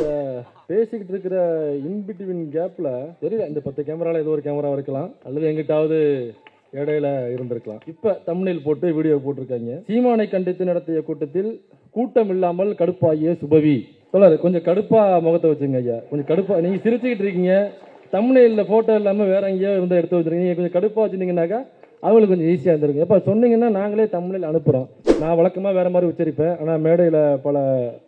இந்த பேசிக்கிட்டு இருக்கிற இன்பிட்வீன் கேப்ல தெரியல, இந்த 10 கேமரால ஏதோ ஒரு கேமரா இருக்கலாம், அல்லது எங்கிட்டாவது இடையில இருந்திருக்கலாம். இப்ப தம்ப்நெயில் போட்டு வீடியோ போட்டிருக்காங்க. சீமானை கண்டித்து நடத்திய கூட்டத்தில் கூட்டம் இல்லாமல் கடுப்பாகிய சுபவி. சொல்றாரு, கொஞ்சம் கடுப்பா முகத்தை வச்சுங்க ஐயா, கொஞ்சம் கடுப்பா. நீங்க சிரிச்சுக்கிட்டு இருக்கீங்க, தம்ப்நெயில்ல போட்டோ இல்லாம வேற எங்கேயோ இருந்தா எடுத்து வச்சிருக்கீங்க. கொஞ்சம் கடுப்பா வச்சிருந்தீங்கன்னாக்கா அவங்களுக்கு கொஞ்சம் ஈஸியாக இருந்திருக்கு. எப்போ சொன்னீங்கன்னா நாங்களே தமிழில் அனுப்புகிறோம். நான் வழக்கமாக வேறு மாதிரி உச்சரிப்பேன், ஆனால் மேடையில் பல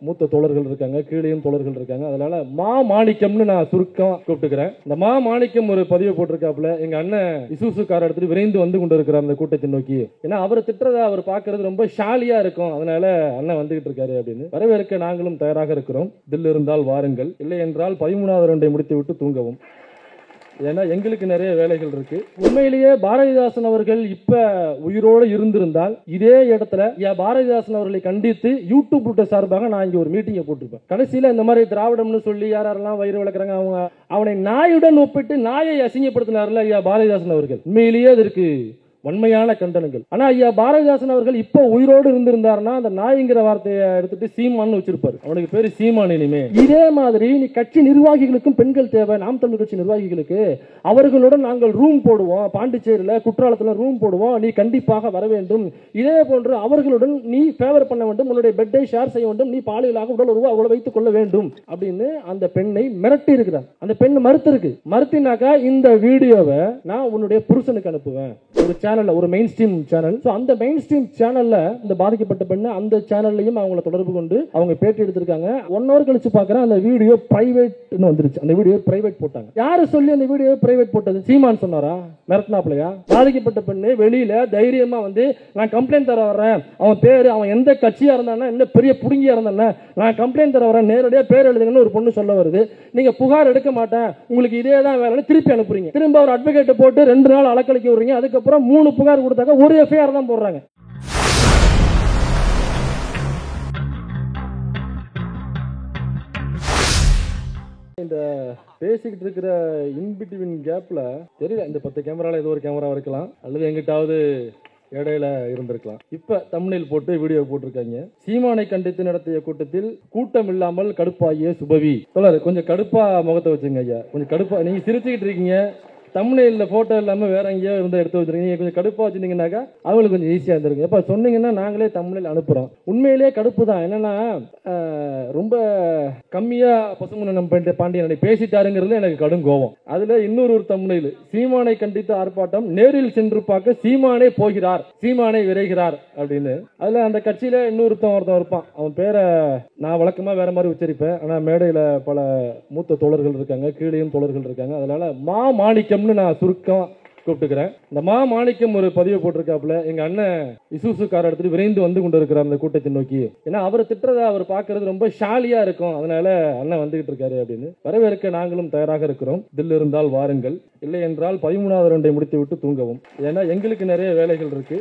மூத்த தோழர்கள் இருக்காங்க, கீழேயும் தோழர்கள் இருக்காங்க. அதனால் மாணிக்கம்னு நான் சுருக்கம் கூப்பிட்டுக்கிறேன். இந்த மாணிக்கம் ஒரு பதிவை போட்டிருக்காப்புல, எங்கள் அண்ணன் இசூசு கார் எடுத்துட்டு விரைந்து வந்து கொண்டு இருக்கிறார் அந்த கூட்டத்தை நோக்கி. ஏன்னா அவர் திட்டுறதை அவர் பார்க்கறது ரொம்ப ஷாலியாக இருக்கும், அதனால அண்ணன் வந்துகிட்டு இருக்காரு அப்படின்னு. வரவேற்க நாங்களும் தயாராக இருக்கிறோம். தில் இருந்தால் வாருங்கள், இல்லை என்றால் 13வது ரவுண்டை முடித்து விட்டு தூங்கவும். ஏன்னா எங்களுக்கு நிறைய வேலைகள் இருக்கு. உண்மையிலேயே பாரதிதாசன் அவர்கள் இப்ப உயிரோடு இருந்திருந்தால் இதே இடத்துல பாரதிதாசன் அவர்களை கண்டித்து யூடியூப் சார்பாக நான் இங்க ஒரு மீட்டிங்கை போட்டிருப்பேன். கடைசியில இந்த மாதிரி திராவிடம்னு சொல்லி யாரெல்லாம் வயிறு வளர்க்குறாங்க, அவங்க அவனை நாயுடன் ஒப்பிட்டு நாயை அசிங்கப்படுத்தினார்ல ஐயா பாரதிதாசன் அவர்கள், உண்மையிலேயே அதற்கு வன்மையான கண்டனங்கள். ஆனா ஐயா பாரதிதாசன் அவர்கள் இப்ப உயிரோடு இருந்திருந்தாருன்னா அந்த நாய்ங்கிற வார்த்தையை எடுத்துட்டு சீமான்னு வச்சிருப்பாரு. அவனுக்கு பேரு சீமான். இனிமே இதே மாதிரி நீ கட்சி நிர்வாகிகளுக்கும் பெண்கள் தேவை. நாம் தமிழ் கட்சி நிர்வாகிகளுக்கு அவர்களுடன் நாங்கள் ரூம் போடுவோம், பாண்டிச்சேரியில குற்றாலத்துல ரூம் போடுவோம், நீ கண்டிப்பாக வர வேண்டும். இதே போன்று அவர்களுடன் நீ ஃபேவர் பண்ண வேண்டும், உன்னுடைய பெட்டை ஷேர் செய்ய வேண்டும், நீ பாலியலாக உடல் உருவா அவளை வைத்துக் கொள்ள வேண்டும் அப்படின்னு அந்த பெண்ணை மிரட்டி இருக்கிறார். அந்த பெண் மறுத்திருக்கு. மறுத்தினாக்கா இந்த வீடியோவை நான் உன்னுடைய புருஷனுக்கு அனுப்புவேன். ஒரு சேனல்ல, ஒரு மெயின் ஸ்ட்ரீம் சேனல். அந்த மெயின் ஸ்ட்ரீம் சேனல்ல இந்த பாதிக்கப்பட்ட பெண்ணு அந்த சேனல்லையும் அவங்கள தொடர்பு கொண்டு அவங்க பேட்டி எடுத்திருக்காங்க. 1 hour கழிச்சு பார்க்கறேன் அந்த வீடியோ பிரைவேட்னு வந்துருச்சு. அந்த வீடியோ பிரைவேட் போட்டாங்க. யாரு சொல்லி அந்த வீடியோ பிரைவேட் போட்டது? சீமான் சொன்னாரா? மிரட்டினாப்லையா? பாதிக்கப்பட்ட பெண்ணு வெளியில தைரியமா வந்து நான் கம்ப்ளைண்ட் தர வர்றேன், அவன் பேரு, அவன் எந்த கட்சியா இருந்தானா, என்ன பெரிய புடுங்கியா இருந்தானே, நான் கம்ப்ளைண்ட் தர வரேன், நேரடியா பேர் எழுதுங்கன்னு ஒரு பொண்ணு சொல்ல வருது. நீங்க புகார் எடுக்க மாட்டேன், உங்களுக்கு இதே தான் வேலைன்னு திருப்பி அனுப்புறீங்க. திரும்ப ஒரு அட்வொகேட்டை போட்டு 2 நாள் அலக்கழிக்க விடுறீங்க. அதுக்கப்புறம் 3 புகார் கொடுத்தாங்க, ஒரு எஃப்ஐஆர் தான் போடுறாங்க. இந்த பேசிக்கிட்டு இருக்கிற இன்பிட்வீன் கேப்ல தெரியல, இந்த 10 கேமரால ஏதோ ஒரு கேமரா இருக்கலாம், அல்லது எங்கிட்டாவது இடையில இருந்திருக்கலாம். இப்ப தம்ப்நெயில் போட்டு வீடியோ போட்டிருக்காங்க. சீமானை கண்டித்து நடத்திய கூட்டத்தில் கூட்டம் இல்லாமல் கடுப்பாகிய சுபவி. சொல்றாரு, கொஞ்சம் கடுப்பா முகத்தை வச்சுங்க ஐயா, கொஞ்சம் கடுப்பா. நீங்க சிரிச்சுக்கிட்டு இருக்கீங்க, தம்ப்நெயில்ல போட்டோ இல்லாம வேற எங்கேயோ இருந்தா எடுத்து வச்சிருக்கீங்க. கொஞ்சம் கடுப்பா வச்சிருந்தீங்கன்னாக்கா அவங்களுக்கு கொஞ்சம் ஈஸியா இருந்திருக்கு. எப்ப சொன்னீங்கன்னா நாங்களே தம்ப்நெயில் அனுப்புறோம். உண்மையிலேயே கடுப்பு தான். என்னன்னா ரொம்ப கம்மியா பசுமன் பாண்டியன் பேசிட்டாருங்கிறது எனக்கு கடும் கோபம். அதுல இன்னொரு தம்ப்நெயில், சீமானை கண்டித்து ஆர்ப்பாட்டம், நேரில் சென்று பார்க்க சீமானே போகிறார், சீமானே விரைகிறார் அப்படின்னு. அதுல அந்த கட்சியில ஒருத்தன் இருப்பான், அவன் பேரை நான் வழக்கமா வேற மாதிரி உச்சரிப்பேன், ஆனா மேடையில பல மூத்த தோழர்கள் இருக்காங்க, கீழேயும் தோழர்கள் இருக்காங்க. அதனால மாணிக்கம் நான் சுருக்கம் கூப்பிட்டுக்கிறேன். இந்த மாணிக்கம் ஒரு பதிவை போட்டிருக்காப்புல, எங்க அண்ணன் இசூசு கார் எடுத்துட்டு விரைந்து வந்து கொண்டு இருக்கிறார் அந்த கூட்டத்தை நோக்கி. ஏன்னா அவர் திட்டுறதை அவர் பார்க்கறது ரொம்ப ஷாலியா இருக்கும், அதனால அண்ணன் வந்துகிட்டு இருக்காரு அப்படின்னு. வரவேற்க நாங்களும் தயாராக இருக்கிறோம். தில் இருந்தால் வாருங்கள், இல்லை என்றால் 13வது ரவுண்டை முடித்து விட்டு தூங்கவும். ஏன்னா எங்களுக்கு நிறைய வேலைகள் இருக்கு.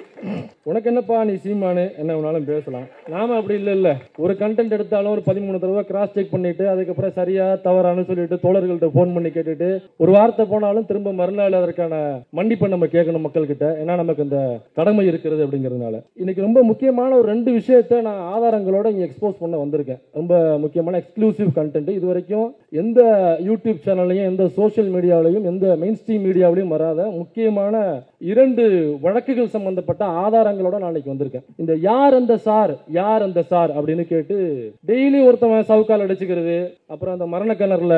உனக்கு என்னப்பா, நீ சீமானு என்ன வேணாலும் பேசலாம். நாம அப்படி இல்ல, ஒரு கண்டென்ட் எடுத்தாலும் ஒரு 13 தடவை கிராஸ் செக் பண்ணிட்டு அதுக்கப்புறம் சரியா தவறானு சொல்லிட்டு தோழர்கள்ட்ட போன் பண்ணி கேட்டுட்டு ஒரு வார்த்தை போனாலும் திரும்ப மறுநாள் அதற்கான மன்னிப்பை நம்ம கேட்கணும் மக்கள் கிட்ட. ஏன்னா நமக்கு இந்த கடமை இருக்கிறது அப்படிங்கிறதுனால இன்னைக்கு ரொம்ப முக்கியமான ஒரு 2 விஷயத்தை நான் ஆதாரங்களோட இங்க எக்ஸ்போஸ் பண்ண வந்திருக்கேன். ரொம்ப முக்கியமான எக்ஸ்க்ளூசிவ் கண்டென்ட். இது வரைக்கும் எந்த யூடியூப் சேனல்லையும், எந்த சோசியல் மீடியாவிலையும், எந்த மெயின் ஸ்ட்ரீம் மீடியாவிலையும் வராத முக்கியமான 2 வழக்குகள் சம்பந்தப்பட்ட ஆதாரங்களோட நான் இன்னைக்கு வந்திருக்கேன். இந்த யார் அந்த சார் அப்படின்னு கேட்டு டெய்லி ஒருத்தவன் சவுக்கால் அடிச்சுக்கிறது, அப்புறம் அந்த மரண கிணறுல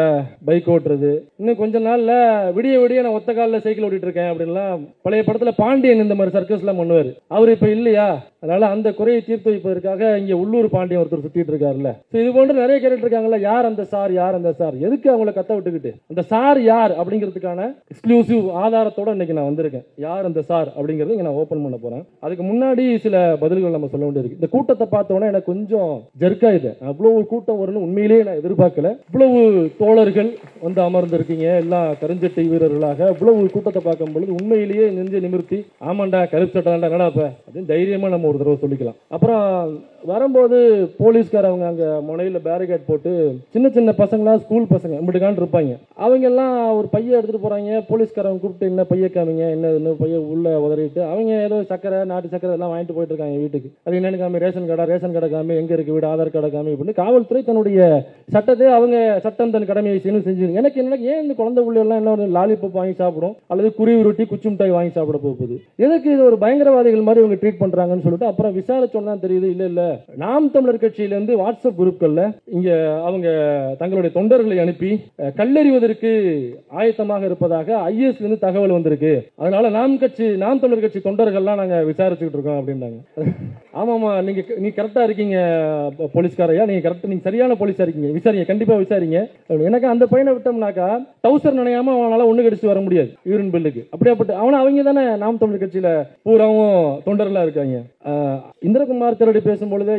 பைக் ஓட்டுறது, இன்னும் கொஞ்ச நாள்ல விடிய நான் ஒத்த காலில் சைக்கிள் ஓட்டிட்டு இருக்கேன் அப்படின்லாம் பழைய படத்துல பாண்டியன் இந்த மாதிரி சர்க்கஸ் எல்லாம் பண்ணுவாரு. அவர் இப்ப இல்லையா, அதனால அந்த குறையை தீர்த்து வைப்பதற்காக இங்க உள்ளூர் பாண்டியன் ஒருத்தர் சுத்திட்டு இருக்காருல்ல. இது போன்று நிறைய கேட்டு இருக்காங்கல்ல, யார் அந்த சார், எதுக்கு அவங்கள கத்த விட்டுக்கிட்டு அந்த சார் யார் அப்படிங்கிறதுக்கான எக்ஸ்க்ளூசிவ் ஆதாரத்தோட இன்னைக்கு நான் வந்திருக்கேன். யார் அந்த சார் அப்படிங்கறது இங்க நான் ஓபன் பண்ண போறேன். அதுக்கு முன்னாடி சில பதில்கள் நம்ம சொல்ல வேண்டியிருக்கு. இந்த கூட்டத்தை பார்த்தோன்னா எனக்கு கொஞ்சம் ஜர்க்கா இது, அவ்வளவு கூட்டம் வரும்னு உண்மையிலேயே நான் எதிர்பார்க்கல. இவ்வளவு தோழர்கள் வந்து அமர்ந்திருக்கீங்க, எல்லாம் கருஞ்சட்டை வீரர்களாக. இவ்வளவு கூட்டத்தை பார்க்கும் பொழுது உண்மையிலேயே நெஞ்ச நிமிர்த்தி, ஆமாண்டா கருப்பு சட்டை தான்டா, என்னடா அப்படின்னு தைரியமா நம்ம ஒரு தடவை சொல்லிக்கலாம். அப்புறம் வரும்போது போலீஸ்காரவங்க அங்கே முனையில் பேரிகேட் போட்டு சின்ன சின்ன பசங்களாம் ஸ்கூல் பசங்க இப்படிக்கான் இருப்பாங்க. அவங்க எல்லாம் ஒரு பையை எடுத்துகிட்டு போகிறாங்க. போலீஸ்காரவங்க கூப்பிட்டு என்ன பைய காமிங்க, என்ன பைய உள்ளே உதறிட்டு அவங்க ஏதோ சக்கரை நாட்டு சக்கரை எல்லாம் வாங்கிட்டு போயிட்டு இருக்காங்க வீட்டுக்கு. அது என்னென்னு காமி, ரேஷன் கடை காமி, எங்கே இருக்குது வீடு, ஆதார் கார்டை காமி அப்படின்னு காவல்துறை தன்னுடைய சட்டத்தை அவங்க சட்டம் தன் கடமையை செஞ்சு எனக்கு என்ன ஏன் இந்த குழந்தை பிள்ளைலாம் என்ன ஒரு லாலிபப் வாங்கி சாப்பிடும் அல்லது குருவி ரொட்டி குச்சி மிட்டாய் வாங்கி சாப்பிட போகுது, எதுக்கு இது ஒரு பயங்கரவாதிகள் மாதிரி இவங்க ட்ரீட் பண்றாங்கன்னு சொல்லிட்டு அப்புறம் விசாரிச்சோன்னா தெரியுது இல்ல நாம் தமிழர் கட்சியிலிருந்து வாட்ஸ்அப் குரூப்கள்ல இங்க அவங்க தங்களுடைய தொண்டர்களை அனுப்பி கல்லெறிவதற்கு ஆயத்தமாக இருப்பதாக ஐஎஸ்ல இருந்து தகவல் வந்திருக்கு. அதனால நாம் தமிழர் கட்சி தொண்டர்கள்லாம் நாங்க விசாரிச்சுட்டு இருக்கோம் அப்படின்னாங்க. ஆமாமா, நீங்க கரெக்டா இருக்கீங்க போலீஸ்காரையா, நீங்க சரியான போலீஸா இருக்கீங்க, விசாரிங்க, கண்டிப்பா விசாரிங்க. எனக்கு அந்த பையனை விட்டோம்னாக்கா டவுசர் நினையாம அவனால ஒண்ணு கடிச்சு வர முடியாது யூரின் பில்லுக்கு. அப்படியாப்பட்டு அவங்க தானே நாம் தமிழர் கட்சியில பூராவும் தொண்டர்களா இருக்காங்க. இந்திரகுமார் திரடி பேசும்பொழுது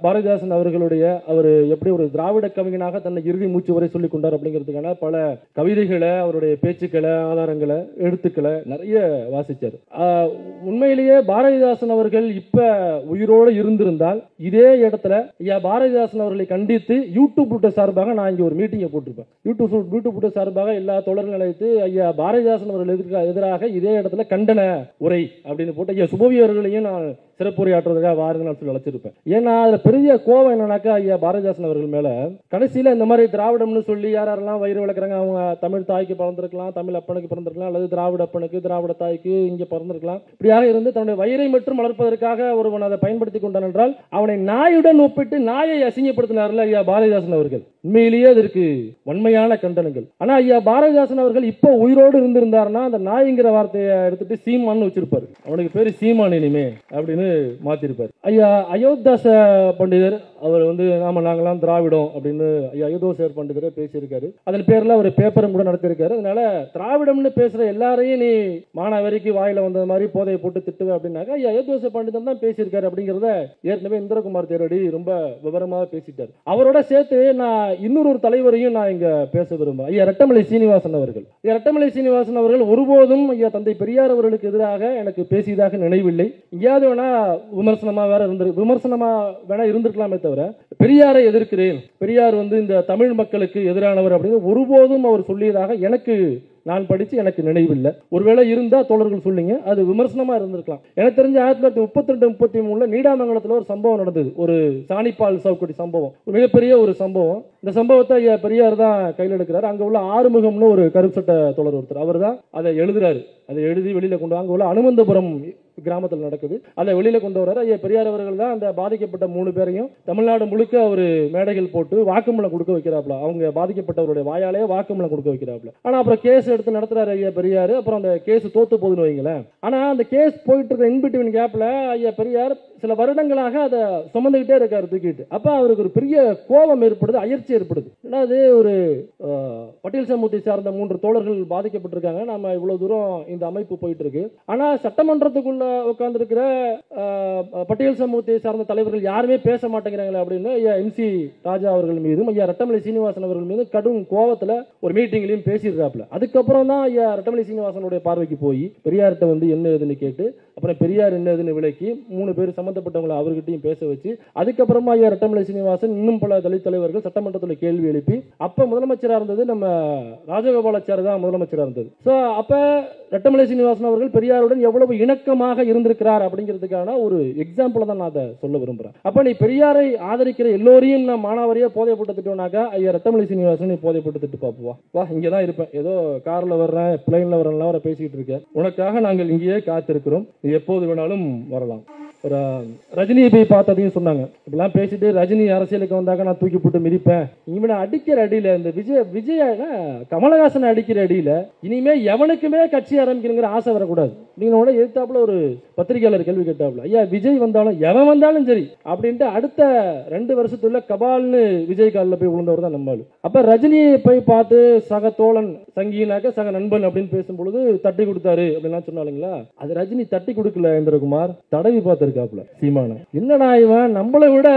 பாரதிதாசன் அவர்களுடைய அவர் எப்படி ஒரு திராவிட கவிஞனாக தன்னை இறுதி மூச்சு வரை சொல்லிக் கொண்டார் அப்படிங்கிறதுக்கான பல கவிதைகளை, அவருடைய பேச்சுக்களை, ஆதாரங்களை, எழுத்துக்களை நிறைய வாசிச்சார். உண்மையிலேயே பாரதிதாசன் அவர்கள் இப்ப உயிரோடு இருந்திருந்தால் இதே இடத்துல பாரதிதாசன் அவர்களை கண்டித்து யூடியூப் சார்பாக நான் இங்க ஒரு மீட்டிங்கை போட்டிருப்பேன். யூடியூப் சார்பாக எல்லா தொடர்கள் அழைத்து ஐயா பாரதிதாசன் அவர்களுக்கு எதிராக இதே இடத்துல கண்டன உரை அப்படின்னு போட்டு ஐயா சுபவி அவர்களையும் நான் சிறப்புரையாற்றுவதற்காக வாருங்கள் சொல்லி அழைச்சிருப்பேன். ஏன்னா அதுல பெரிய கோவம் என்னன்னாக்கா ஐயா பாரதிதாசன் அவர்கள் மேல கடைசியில இந்த மாதிரி திராவிடம்னு சொல்லி யாரெல்லாம் வயிறு வளர்க்குறாங்க, அவங்க தமிழ் தாய்க்கு பிறந்திருக்கலாம், தமிழ் அப்பனுக்கு பிறந்திருக்கலாம், அல்லது திராவிட அப்பனுக்கு திராவிட தாய்க்கு இங்க பிறந்திருக்கலாம். இப்படியாக இருந்து தன்னுடைய வயிறை மட்டும் வளர்ப்பதற்காக ஒருவன் அதை பயன்படுத்தி கொண்டான் என்றால் அவனை நாயுடன் ஒப்பிட்டு நாயை அசிங்கப்படுத்தினார்ல ஐயா பாரதிதாசன் அவர்கள். உண்மையிலேயே அதற்கு வன்மையான கண்டனங்கள். ஆனா ஐயா பாரதிதாசன் அவர்கள் இப்போ உயிரோடு இருந்திருந்தாருன்னா அந்த நாய்ங்கிற வார்த்தையை எடுத்துட்டு சீமான்னு வச்சிருப்பாரு. அவனுக்கு பேரு சீமான் இனிமே அப்படின்னு மாத்திருப்பாரு. ஐயா அயோத்தாச பண்டிதர் அவர் நாங்களாம் திராவிடம் அப்படின்னு ஐயா அயோத்தாச பண்டிதரை பேசியிருக்காரு. அதன் பேர்ல ஒரு பேப்பரும் கூட நடத்திருக்காரு. அதனால திராவிடம்னு பேசுற எல்லாரையும் நீ மானாவரிக்கு வாயில வந்த மாதிரி போதையை போட்டு திட்டுவ அப்படின்னாக்கா ஐயா அயோத்தாச பண்டிதன் தான் பேசியிருக்காரு அப்படிங்கிறத ஏற்கனவே இந்திரகுமார் தேரடி ரொம்ப விவரமாக பேசிட்டார். அவரோட சேர்த்து நான் இன்னொரு தலைவரையும் நான் இங்க பேச விரும்புகிறேன். ஐயா ரெட்டமலை சீனிவாசன் அவர்கள். ரெட்டமலை சீனிவாசன் அவர்கள் ஒருபோதும் ஐயா தந்தை பெரியார் அவர்களுக்கு எதிராக எனக்கு பேசியதாக நினைவில்லை. எங்கேயாவது வேணா விமர்சனமா வேணா இருந்திருக்கலாமே தவிர பெரியாரை எதிர்க்கிறேன், பெரியார் இந்த தமிழ் மக்களுக்கு எதிரானவர் அப்படின்னு ஒருபோதும் அவர் சொல்லியதாக எனக்கு நான் படிச்சு எனக்கு நினைவில்லை. ஒருவேளை இருந்தா தோழர்கள் சொல்லுங்க, அது விமர்சனமா இருந்திருக்கலாம். எனக்கு தெரிஞ்ச 1932-33 நீடாமங்கலத்தில் ஒரு சம்பவம் நடந்தது. ஒரு சாணிப்பால் சவுக்கடி சம்பவம், மிகப்பெரிய ஒரு சம்பவம். இந்த சம்பவத்தை ஐயா பெரியார் தான் கையில் எடுக்கிறார். அங்க உள்ள ஆறுமுகம்னு ஒரு கருப்பு சட்ட தோழர் ஒருத்தர், அவர் தான் அதை எழுதுறாரு. அதை எழுதி வெளியில கொண்டு அங்க உள்ள அனுமந்தபுரம் கிராமத்தில் நடக்குது. அதை வெளியில கொண்டு வர்றாரு. ஐயா பெரியார் அவர்கள் தான் அந்த பாதிக்கப்பட்ட 3 பேரையும் தமிழ்நாடு முழுக்க ஒரு மேடைகள் போட்டு வாக்குமூலம் கொடுக்க வைக்கிறாப்ல. அவங்க பாதிக்கப்பட்டவருடைய வாயாலே வாக்குமூலம் கொடுக்க வைக்கிறாப்ல. ஆனா அப்புறம் கேஸ் எடுத்து நடத்துறாரு ஐயா பெரியார். அப்புறம் அந்த கேஸ் தோத்து போகுதுன்னு வைங்களேன். ஆனா அந்த கேஸ் போயிட்டு இருக்க இன்பிட்வீன் கேப்ல ஐயா பெரியார் சில வருடங்களாக அதை சுமந்துகிட்டே இருக்காரு தூக்கிட்டு. அப்ப அவருக்கு ஒரு பெரிய கோபம் ஏற்படுது, அயற்சி ஏற்படுது. அதாவது ஒரு பட்டியல் சமூகத்தை சார்ந்த 3 தோழர்கள் பாதிக்கப்பட்டிருக்காங்க, நம்ம இவ்வளவு தூரம் இந்த அமைப்பு போயிட்டு இருக்கு. ஆனா சட்டமன்றத்துக்குள்ள உட்கார்ந்து இருக்கிற பட்டியல் சமூகத்தை சார்ந்த தலைவர்கள் யாருமே பேச மாட்டேங்கிறாங்களே அப்படின்னு ஐயா MC ராஜா அவர்கள் மீதும் ஐயா ரெட்டமலை சீனிவாசன் அவர்கள் மீது கடும் கோபத்துல ஒரு மீட்டிங்லயும் பேசிடுறாப்ல. அதுக்கப்புறம் தான் ஐயா ரெட்டமலை சீனிவாசனுடைய பார்வைக்கு போய் பெரியார்கிட்ட என்ன ஏதுன்னு கேட்டு அப்புறம் பெரியார் என்ன ஏதுன்னு விளக்கி 3 பேர் சம்பந்தப்பட்டவங்களை அவர்கிட்டையும் பேச வச்சு அதுக்கப்புறமா ஐயா ரெட்டமலை சீனிவாசன் இன்னும் பல தலித் தலைவர்கள் சட்டமன்றத்தில் கேள்வி எழுப்பி அப்ப முதலமைச்சரா இருந்தது நம்ம ராஜகோபாலாச்சாரி தான் முதலமைச்சரா இருந்தது. சோ அப்ப ரெட்டமலை சீனிவாசன் அவர்கள் பெரியாருடன் எவ்வளவு இணக்கமாக இருந்திருக்கிறார் அப்படிங்கிறதுக்கான ஒரு எக்ஸாம்பிள் தான் நான் அதை சொல்ல விரும்புறேன். அப்ப நீ பெரியாரை ஆதரிக்கிற எல்லோரையும் நான் மானாவாரியா போதை போட்டு திட்டோம்னாக்கா ஐயா ரெட்டமலை சீனிவாசன் நீ போதை போட்டு திட்டு பாப்புவா, வா இங்கதான் இருப்பேன், ஏதோ கார்ல வர்றேன் பிளைன்ல வர்றேன் வர பேசிக்கிட்டு இருக்கேன், உனக்காக நாங்கள் இங்கேயே காத்திருக்கிறோம், நீ எப்போது வேணாலும் வரலாம். ஒரு ரஜினியை போய் பார்த்ததையும் சொன்னாங்க. இப்படிலாம் பேசிட்டு ரஜினி அரசியலுக்கு வந்தாக்க நான் தூக்கி போட்டு மிதிப்பேன். இனிமே அடிக்கிற அடியில இந்த விஜய கமலஹாசன் அடிக்கிற அடியில இனிமே எவனுக்குமே கட்சி ஆரம்பிக்கணுங்கிற ஆசை வரக்கூடாது. நீங்களோட எதிர்த்தாப்புல ஒரு பத்திரிகையாளர் கேள்வி கேட்டாப்புல, ஐயா விஜய் வந்தாலும் எவன் வந்தாலும் சரி அப்படின்ட்டு அடுத்த 2 வருஷத்துல கபால்னு விஜய் காலில் போய் விழுந்தவர் தான் நம்மளு. அப்ப ரஜினியை போய் பார்த்து சக தோழன் சங்கினாக்க சக நண்பன் அப்படின்னு பேசும்பொழுது தட்டி கொடுத்தாரு அப்படின்லாம் சொன்னாலுங்களா, அது ரஜினி தட்டி கொடுக்கல இந்திரகுமார், தடவி பார்த்தாரு. இருக்காப்புல சீமான. என்னடா இவன் நம்மளை விட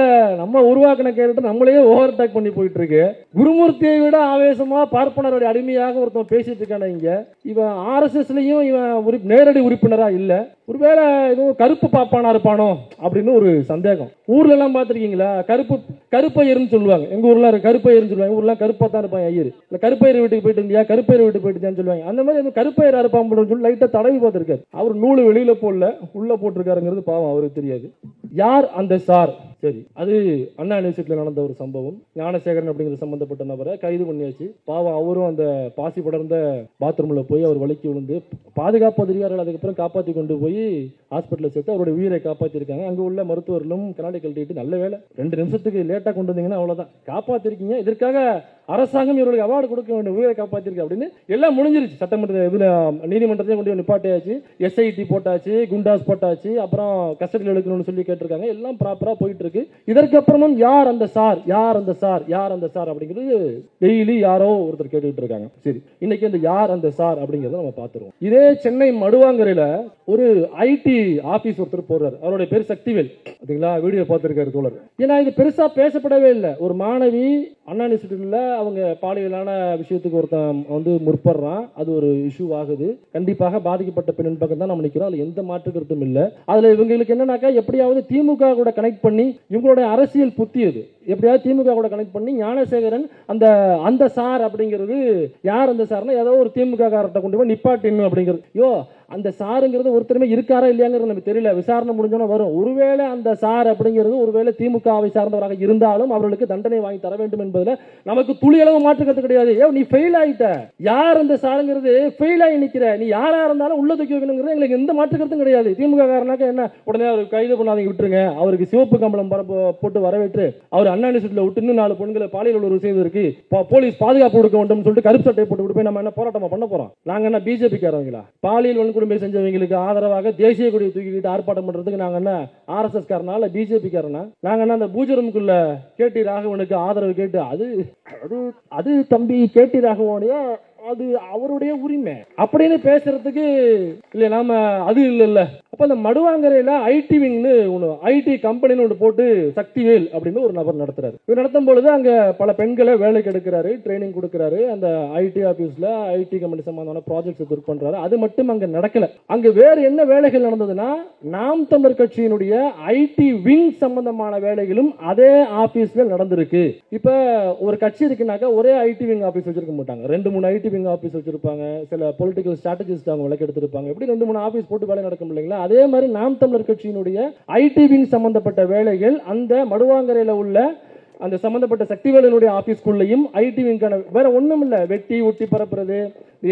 நம்ம உருவாக்கின கேரக்டர் நம்மளையே ஓவர் டேக் பண்ணி போயிட்டு இருக்கு. குருமூர்த்தியை விட ஆவேசமா பார்ப்பனருடைய அடிமையாக ஒருத்தன் பேசிட்டு இருக்கான. இங்க இவன் ஆர்எஸ்எஸ்லயும் இவன் நேரடி உறுப்பினரா இல்ல, ஒருவேளை எதுவும் கருப்பு பாப்பானா இருப்பானோ அப்படின்னு ஒரு சந்தேகம். ஊர்ல எல்லாம் பாத்திருக்கீங்களா, கருப்பையர்னு சொல்லுவாங்க. எங்க ஊர்ல கருப்பையர்னு சொல்லுவாங்க. ஊர்ல கருப்பா தான் இருப்பாங்க ஐயர். இல்ல கருப்பையர் வீட்டுக்கு போயிட்டு இருந்தியா, கருப்பையர் வீட்டுக்கு போயிட்டு சொல்லுவாங்க. அந்த மாதிரி கருப்பையர் இருப்பான் சொல்லி லைட்டா தடவி பார்த்திருக்காரு. அவர் நூலு வெளியில போடல, உள்ள போட்டிருக்காருங்கிறது பாவம் அவருக்கு தெரியாது. யார் அந்த சார்? சரி, அது அண்ணா யூனிவர்சிட்டியில் நடந்த ஒரு சம்பவம். ஞானசேகரன் அப்படிங்கிற சம்பந்தப்பட்ட நபரை கைது பண்ணியாச்சு. பாவம் அவரும் அந்த பாசி படர்ந்த பாத்ரூம்ல போய் அவர் வலிக்கு விழுந்து பாதுகாப்பு அதிகாரிகள் அதுக்கப்புறம் காப்பாற்றி கொண்டு போய் ஹாஸ்பிட்டலில் சேர்த்து அவருடைய உயிரை காப்பாற்றிருக்காங்க. அங்கே உள்ள மருத்துவர்களும் கண்ணாடி கழட்டிட்டு நல்ல வேலை 2 நிமிஷத்துக்கு லேட்டாக கொண்டு வந்தீங்கன்னா அவ்வளோதான், காப்பாற்றிருக்கீங்க, இதற்காக அரசாங்கம் இவர்களுக்கு அவார்டு கொடுக்க வேண்டும், உயிரை காப்பாற்றிருக்கு அப்படின்னு எல்லாம் முடிஞ்சிருச்சு. சட்டமன்ற இதில் நீதிமன்றத்தையும் கொண்டு நிப்பாட்டியாச்சு, எஸ்ஐடி போட்டாச்சு, குண்டாஸ் போட்டாச்சு, அப்புறம் கஸ்டடியில் எடுக்கணும்னு சொல்லி கேட்டிருக்காங்க. எல்லாம் ப்ராப்பராக போயிட்டு இருக்கு. இதற்கு அப்புறமும் யார் அந்த சார், யார் அந்த சார், யார் அந்த சார் அப்படிங்கிறது டெய்லி யாரோ ஒருத்தர் கேட்டுக்கிட்டு இருக்காங்க. சரி, இன்னைக்கு இந்த யார் அந்த சார் அப்படிங்கிறத நம்ம பார்த்துருவோம். இதே சென்னை மடுவாங்கரையில ஒரு ஐடி ஆபீஸ் ஒருத்தர் போறாரு. அவருடைய பேர் சக்திவேல். வீடியோ பார்த்திருக்காரு தோழர். ஏன்னா இது பெருசா பேசப்படவே இல்லை. ஒரு மாணவி அண்ணா யூனிவர்சிட்டியில அவங்க பாலியலான விஷயத்துக்கு ஒருத்தன் முற்படுறான், அது ஒரு இஷ்யூ ஆகுது. கண்டிப்பாக பாதிக்கப்பட்ட பெண்ணின் பக்கம் தான் நம்ம நிற்கிறோம், அதுல எந்த மாற்று கருத்தும் இல்லை. அதுல இவங்களுக்கு என்னன்னாக்கா எப்படியாவது திமுக கூட கனெக்ட் பண்ணி இவங்களுடைய அரசியல் புத்தியது எப்படியாவது திமுக கூட கனெக்ட் பண்ணி ஞானசேகரன் அந்த சார் அப்படிங்கிறது யார் அந்த சார்னா ஏதோ ஒரு திமுக காரத்தை கொண்டு போய் நிப்பாட்டின்னு அப்படிங்கிறது. யோ, அந்த சாருங்கிறது ஒருத்தருமே இருக்காரா இல்லையாங்கிறது நமக்கு தெரியல, விசாரணை முடிஞ்சோன்னா வரும். ஒருவேளை அந்த சார் அப்படிங்கிறது ஒருவேளை திமுகவை சார்ந்தவராக இருந்தாலும் அவர்களுக்கு தண்டனை வாங்கி தர வேண்டும் என்பதில் நமக்கு துளியளவு மாற்றுக்கிறது கிடையாது. ஏ, நீ ஃபெயில் ஆயிட்ட, யார் அந்த சாருங்கிறது ஃபெயில் ஆகி நிற்கிற, நீ யாரா இருந்தாலும் உள்ள தூக்கி வைக்கணுங்கிறது எங்களுக்கு எந்த மாற்றுக்கிறதும் கிடையாது. திமுக காரனாக்க என்ன, உடனே அவர் கைது பண்ணாதீங்க, விட்டுருங்க, அவருக்கு சிவப்பு கம்பளம் போட்டு வரவேற்று அவர் அண்ணா யூனிவர்சிட்டியில் விட்டு இன்னும் 4 பெண்களை பாலியல் உறவு செய்வதற்கு போலீஸ் பாதுகாப்பு கொடுக்க வேண்டும் சொல்லிட்டு கருப்பு சட்டை போட்டு போய் நம்ம என்ன போராட்டமா பண்ண போறோம்? நாங்க என்ன பிஜேபி காரவங்களா? பாலியல் வன்கொடுமை செஞ்சவங்களுக்கு ஆதரவாக தேசிய கொடியை தூக்கிக்கிட்டு ஆர்ப்பாட்டம் பண்றதுக்கு நாங்க என்ன ஆர்எஸ்எஸ் காரனா பிஜேபி காரனா? நாங்க என்ன அந்த பூஜரமுக்குள்ள கேடி ராகவனுக்கு ஆதரவு கேட்டு அது தம்பி கேடி ராகவனுடைய அது அவருடைய உரிமை அப்படின்னு பேசுறதுக்கு இல்ல நாம அது இல்ல. அப்ப அந்த மடுவாங்கரையில ஐடி விங்னு ஒண்ணு, ஐடி கம்பெனின்னு ஒன்று போட்டு சக்திவேல் அப்படின்னு ஒரு நபர் நடத்துறாரு. இவர் நடத்தும் பொழுது அங்க பல பெண்களை வேலைக்கு எடுக்கிறாரு, ட்ரைனிங் கொடுக்கிறாரு. அந்த ஐடி ஆபீஸ்ல ஐடி கம்பெனி சம்பந்தமான ப்ராஜெக்ட்ஸ் ஒர்க் பண்றாரு. அது மட்டும் அங்க நடக்கல. அங்க வேற என்ன வேலைகள் நடந்ததுன்னா, நாம் தமிழர் கட்சியினுடைய ஐடி விங் சம்பந்தமான வேலைகளும் அதே ஆபீஸ்ல நடந்திருக்கு. இப்ப ஒரு கட்சி இருக்குனாக்கா ஒரே ஐடி விங் ஆபீஸ் வச்சிருக்க மாட்டாங்க, 2-3 ஐடி விங் ஆபீஸ் வச்சிருப்பாங்க. சில பொலிட்டிக்கல் ஸ்ட்ராட்டஜிஸ்ட் அவங்க விளக்கு எடுத்திருப்பாங்க. எப்படி 2-3 ஆபீஸ் போட்டு வேலை நடக்கும் இல்லைங்களா? அதே மாதிரி நாம் தமிழர் கட்சியினுடைய ஐடி விங் சம்பந்தப்பட்ட வேலைகள் அந்த மடுவாங்கரையில உள்ள அந்த சம்பந்தப்பட்ட சக்திவேலனுடைய ஆபீஸ்க்குள்ளேயும் ஐடி விங்கான வேற ஒண்ணும் இல்ல, வெட்டி ஒட்டி பரப்புறது,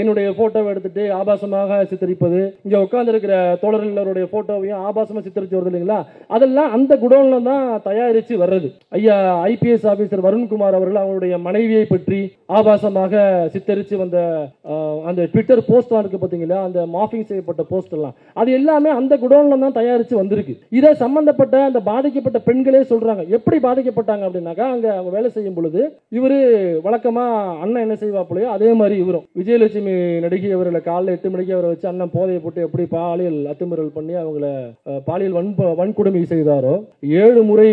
என்னுடைய போட்டோவை எடுத்துட்டு ஆபாசமாக சித்தரிப்பது, இங்க உட்கார்ந்து இருக்கிற தோழர்களுடைய போட்டோவையும் ஆபாசமா சித்தரிச்சு வருது இல்லைங்களா? அதெல்லாம் அந்த குடோன்ல தான் தயாரிச்சு வர்றது. ஐயா ஐபிஎஸ் ஆபீசர் வருண்குமார் அவர்கள் அவருடைய மனைவியை பற்றி ஆபாசமாக சித்தரிச்சு வந்த அந்த ட்விட்டர் போஸ்ட் இருக்கு பாத்தீங்களா, அந்த மாஃபிங் செய்யப்பட்ட போஸ்ட் எல்லாம் அது எல்லாமே அந்த குடோன்ல தான் தயாரிச்சு வந்திருக்கு. இதை சம்பந்தப்பட்ட அந்த பாதிக்கப்பட்ட பெண்களே சொல்றாங்க. எப்படி பாதிக்கப்பட்டாங்க அப்படின்னாக்கா, அங்க அவங்க வேலை செய்யும் பொழுது இவரு வழக்கமா அண்ணன் என்ன செய்வாப்புலையோ அதே மாதிரி இவரும் விஜயலட்சுமி நடிகை அவர்களை காலைல 8 மணிக்கு அவரை வச்சு அண்ணன் போதையை போட்டு எப்படி பாலியல் அத்துமீறல் பண்ணி அவங்கள பாலியல் வன்கொடுமை செய்தாரோ, 7 முறை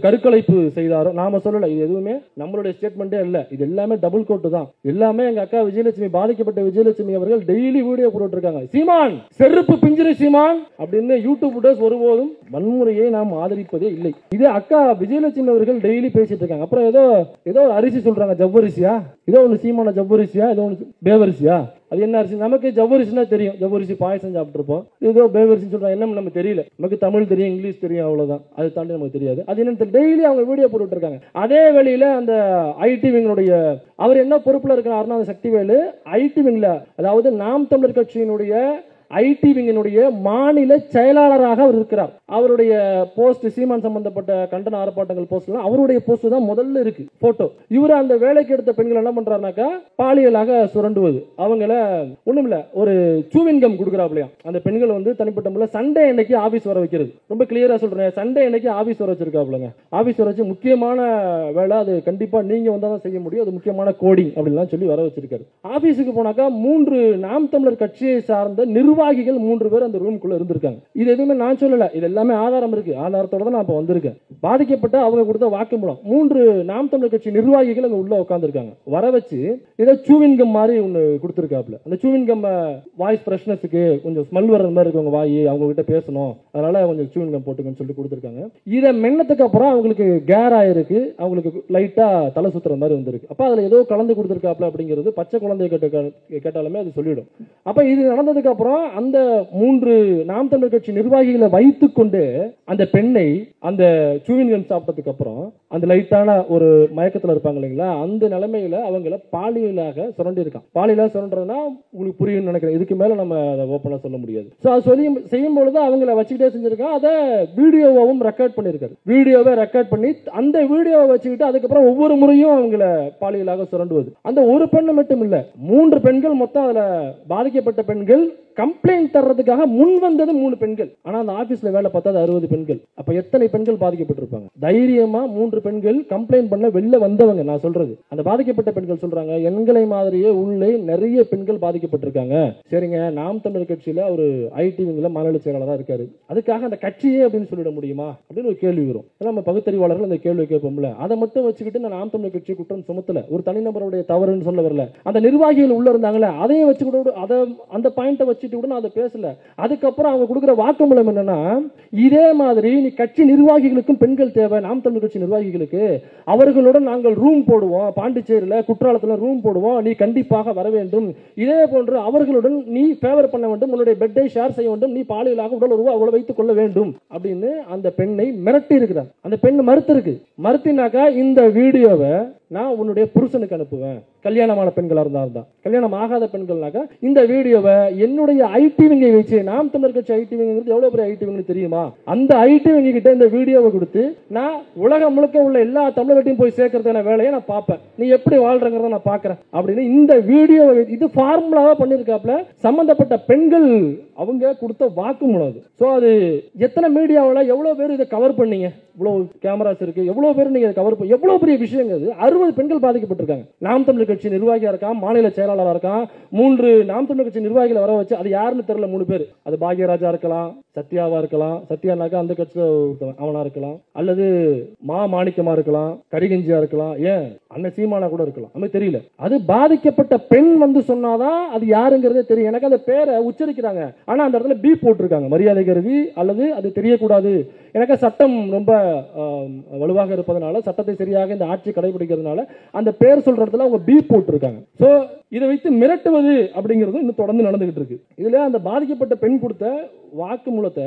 கருக்கலைப்பு செய்தாரோ, நாம சொல்லல, இது எதுவுமே நம்மளுடைய ஸ்டேட்மெண்டே இல்ல, இது எல்லாமே டபுள் கோட் தான். எல்லாமே எங்க அக்கா விஜயலட்சுமி, பாதிக்கப்பட்ட விஜயலட்சுமி அவர்கள் டெய்லி வீடியோ போட்டு இருக்காங்க. சீமான் செருப்பு பிஞ்சிரு சீமான் அப்படின்னு யூடியூப் ஒருபோதும் வன்முறையை நாம் ஆதரிப்பதே இல்லை. இது அக்கா விஜயலட்சுமி அவர்கள் டெய்லி பேசிட்டு இருக்காங்க. அப்புறம் ஏதோ அரிசி சொல்றாங்க, ஜவ்வரிசியா, ஏதோ ஒன்று சீமான ஜவ்வரிசியா, ஏதோ ஒன்று பேவரிசியா, அது என்ன அரிசி? நமக்கு ஜவ்வரிசினா தெரியும், ஜவ்வரிசி பாயசம் சாப்பிட்டுருப்போம். ஏதோ பேவரிசி சொல்றாங்க, என்ன நமக்கு தெரியல, நமக்கு தமிழ் தெரியும், இங்கிலீஷ் தெரியும், அவ்வளவுதான், அதை தாண்டி நமக்கு தெரியாது. அது என்னன்னு டெய்லி அவங்க வீடியோ போட்டு இருக்காங்க. அதே வேளையில அந்த ஐடி விங்களுடைய அவர் என்ன பொறுப்புல இருக்கிறாருன்னா, அந்த சக்திவேலு ஐடி விங்ல, அதாவது நாம் தமிழர் கட்சியினுடைய ஐடி விங்கினுடைய மாநில செயலாளராக அவர் இருக்கிறார். அவருடைய போஸ்ட் சீமான் சம்பந்தப்பட்ட கண்டன ஆர்ப்பாட்டங்கள் போஸ்ட் அவருடைய போஸ்ட் தான் முதல்ல இருக்கு போட்டோ. இவர் அந்த வேலைக்கு எடுத்த பெண்கள் என்ன பண்றாருனாக்கா பாலியலாக சுரண்டுவது, அவங்கள ஒண்ணுமில்ல ஒரு சூவின்கம் கொடுக்குறாப்லையா. அந்த பெண்கள் தனிப்பட்ட முறையில் சண்டே அன்னைக்கு ஆபீஸ் வர வைக்கிறது. ரொம்ப கிளியரா சொல்றேன், சண்டே அன்னைக்கு ஆபீஸ் வர வச்சிருக்காப்லங்க. ஆபீஸ் வர வச்சு முக்கியமான வேலை, அது கண்டிப்பா நீங்க வந்தாதான் செய்ய முடியும், அது முக்கியமான கோடிங் அப்படின்லாம் சொல்லி வர வச்சிருக்காரு. ஆபீஸுக்கு போனாக்கா 3 நாம் தமிழர் கட்சியை சார்ந்த நிறுவன நிர்வாகிகள் 3 பேர் அந்த ரூம்குள்ள இருந்திருக்காங்க. இது எதுவுமே நான் சொல்லல, இது எல்லாமே ஆதாரம் இருக்கு. ஆதாரத்தோட தான் நான் இப்ப வந்திருக்கேன். பாதிக்கப்பட்ட அவங்க கொடுத்த வாக்குமூலம் 3 நாம் தமிழர் கட்சி நிர்வாகிகள் அங்க உள்ள உட்கார்ந்துருக்காங்க. வர வச்சு ஏதோ சூவின்கம் மாதிரி ஒன்று கொடுத்துருக்காப்புல. அந்த சூவின்கம் வாய்ஸ் ஃப்ரெஷ்னஸுக்கு கொஞ்சம் ஸ்மெல் வர்ற மாதிரி இருக்கு உங்க வாய், அவங்க கிட்ட பேசணும், அதனால கொஞ்சம் சூவின்கம் போட்டுக்கன்னு சொல்லிட்டு கொடுத்துருக்காங்க. இதை மென்னதுக்கு அப்புறம் அவங்களுக்கு கேர் ஆயிருக்கு, அவங்களுக்கு லைட்டா தலை சுத்துற மாதிரி வந்திருக்கு. அப்ப அதுல ஏதோ கலந்து கொடுத்துருக்காப்ல அப்படிங்கிறது பச்சை குழந்தைய கேட்டாலுமே அது சொல்லிடும். அப்ப இது நடந்ததுக்கு அப்புறம் அந்த 3 நாம் தமிழர் கட்சி நிர்வாகிகளை வைத்துக் கொண்டு அந்த பெண்ணை அந்த சூவின்கம் சாப்பிட்டதுக்கு அப்புறம் அந்த லைட்டான ஒரு மயக்கத்துல இருப்பாங்க இல்லைங்களா, அந்த நிலைமையில அவங்கள பாலியலாக சுரண்டி இருக்கான். பாலியலாக சுரண்டுறதுனா உங்களுக்கு புரியும் நினைக்கிறேன், இதுக்கு மேல நம்ம அதை ஓப்பனா சொல்ல முடியாது. ஸோ அது சொல்லி செய்யும் பொழுது அவங்கள வச்சுக்கிட்டே செஞ்சிருக்கான். அதை வீடியோவும் ரெக்கார்ட் பண்ணியிருக்காரு. வீடியோவை ரெக்கார்ட் பண்ணி அந்த வீடியோவை வச்சுக்கிட்டு அதுக்கப்புறம் ஒவ்வொரு முறையும் அவங்கள பாலியலாக சுரண்டுவது. அந்த ஒரு பெண்ணு மட்டும் இல்ல, 3 பெண்கள் மொத்தம் அதுல பாதிக்கப்பட்ட பெண்கள் கம்ப்ளைண்ட் தர்றதுக்காக முன் வந்தது 3 பெண்கள். ஆனா அந்த ஆபீஸ்ல வேலை பார்த்தா 60 பெண்கள். அப்ப எத்தனை பெண்கள் பாதிக்கப்பட்டிருப்பாங்க? தைரியமா 3 பெண்கள் கம்ப்ளைண்ட் பண்ண வெளில வந்தவங்க. நான் சொல்றது அந்த பாதிக்கப்பட்ட பெண்கள் சொல்றாங்க, எங்களை மாதிரியே உள்ளே நிறைய பெண்கள் பாதிக்கப்பட்டிருக்காங்க. சரிங்க, நாம் தமிழர் கட்சியில ஒரு ஐடி விங்ல மாநில செயலாளராக இருக்காரு, அதுக்காக அந்த கட்சியே அப்படின்னு சொல்லிட முடியுமா அப்படின்னு ஒரு கேள்வி வரும். நம்ம பகுத்தறிவாளர்கள் அந்த கேள்வி கேட்போம்ல, அதை மட்டும் வச்சுக்கிட்டு நான் நாம் தமிழர் கட்சி குற்றம் சுமத்தல, ஒரு தனிநபருடைய தவறுன்னு சொல்ல வரல. அந்த நிர்வாகிகள் உள்ள இருந்தாங்களே அதையும் வச்சுக்கிட்டு அதை அந்த பாயிண்ட்டை வச்சு நான் அதை பேசல. அதுக்கப்புறம் அவங்க கொடுக்கிற வாக்குமூலம் என்னன்னா, இதே மாதிரி நீ கட்சி நிர்வாகிகளுக்கும் பெண்கள் தேவை, நாம் தமிழர் கட்சி நிர்வாகிகளுக்கு அவர்களுடன் நாங்கள் ரூம் போடுவோம், பாண்டிச்சேரியில குற்றாலத்தில் ரூம் போடுவோம், நீ கண்டிப்பாக வர வேண்டும், இதே போன்று அவர்களுடன் நீ ஃபேவர் பண்ண வேண்டும், உன்னுடைய பெட்டை ஷேர் செய்ய வேண்டும், நீ பாலியலாக உடல் உறவு அவ்வளவு வைத்துக் கொள்ள வேண்டும் அப்படின்னு அந்த பெண்ணை மிரட்டி இருக்கிறார். அந்த பெண் மறுத்து இருக்கு. மறுத்தினாக்கா இந்த வீடியோவை நான் உன்னுடைய புருஷனுக்கு அனுப்புவேன், கல்யாணமான பெண்களா இருந்தா. கல்யாணம் ஆகாத பெண்கள்னாக்கா இந்த வீடியோவை என்னுடைய ஐடி விங்கை வச்சு, நாம் தமிழர் கட்சி ஐடி விங்கிறது எவ்வளவு பெரிய ஐடி விங்னு தெரியுமா, அந்த ஐடி விங்க கிட்ட இந்த வீடியோவை கொடுத்து நான் உலகம் முழுக்க உள்ள எல்லா தமிழகத்தையும் போய் சேர்க்கறதான வேலையை நான் பார்ப்பேன், நீ எப்படி வாழ்றங்கிறத நான் பார்க்கறேன் அப்படின்னு இந்த வீடியோ இது ஃபார்முலாவா பண்ணிருக்காப்ல. சம்பந்தப்பட்ட பெண்கள் அவங்க கொடுத்த வாக்குமூலம் அது. சோ அது எத்தனை மீடியாவில் எவ்வளவு பேர் இதை கவர் பண்ணீங்க, இவ்வளவு கேமராஸ் இருக்கு, எவ்வளவு பேர் நீங்க கவர் பண்ணி, எவ்வளவு பெரிய விஷயங்க அது. 60 பெண்கள் பாதிக்கப்பட்டிருக்காங்க. நாம் தமிழர் கட்சி நிர்வாகியா இருக்கான், மாநில செயலாளராக இருக்கான், 3 நாம் தமிழர் கட்சி நிர்வாகிகளை வர வச்சு, அது யாருன்னு தெரியல 3 பேர். அது பாக்யராஜா இருக்கலாம், சத்யாவா இருக்கலாம், சத்யானாக்கா அந்த கட்சியில அவனா இருக்கலாம், அல்லது மாணிக்கமா இருக்கலாம், கரிகஞ்சியா இருக்கலாம், ஏன் அண்ணன் சீமானா கூட இருக்கலாம், நமக்கு தெரியல. அது பாதிக்கப்பட்ட பெண் வந்து சொன்னாதான் அது யாருங்கிறதே தெரியும். எனக்கு அந்த பேரை உச்சரிக்கிறாங்க, ஆனா அந்த இடத்துல பி போட்டிருக்காங்க, மரியாதை கருதி, அல்லது அது தெரியக்கூடாது. எனக்கு சட்டம் ரொம்ப வலுவாக இருப்பதனால, சட்டத்தை சரியாக இந்த ஆட்சி கடைபிடிக்கிறதுனால அந்த பேர் சொல்ற இடத்துல அவங்க பி போட்டிருக்காங்க. சோ இதை வைத்து மிரட்டுவது அப்படிங்கிறது இன்னும் தொடர்ந்து நடந்துகிட்டு இருக்கு. இதுல அந்த பாதிக்கப்பட்ட பெண் கொடுத்த வாக்குமூலத்தை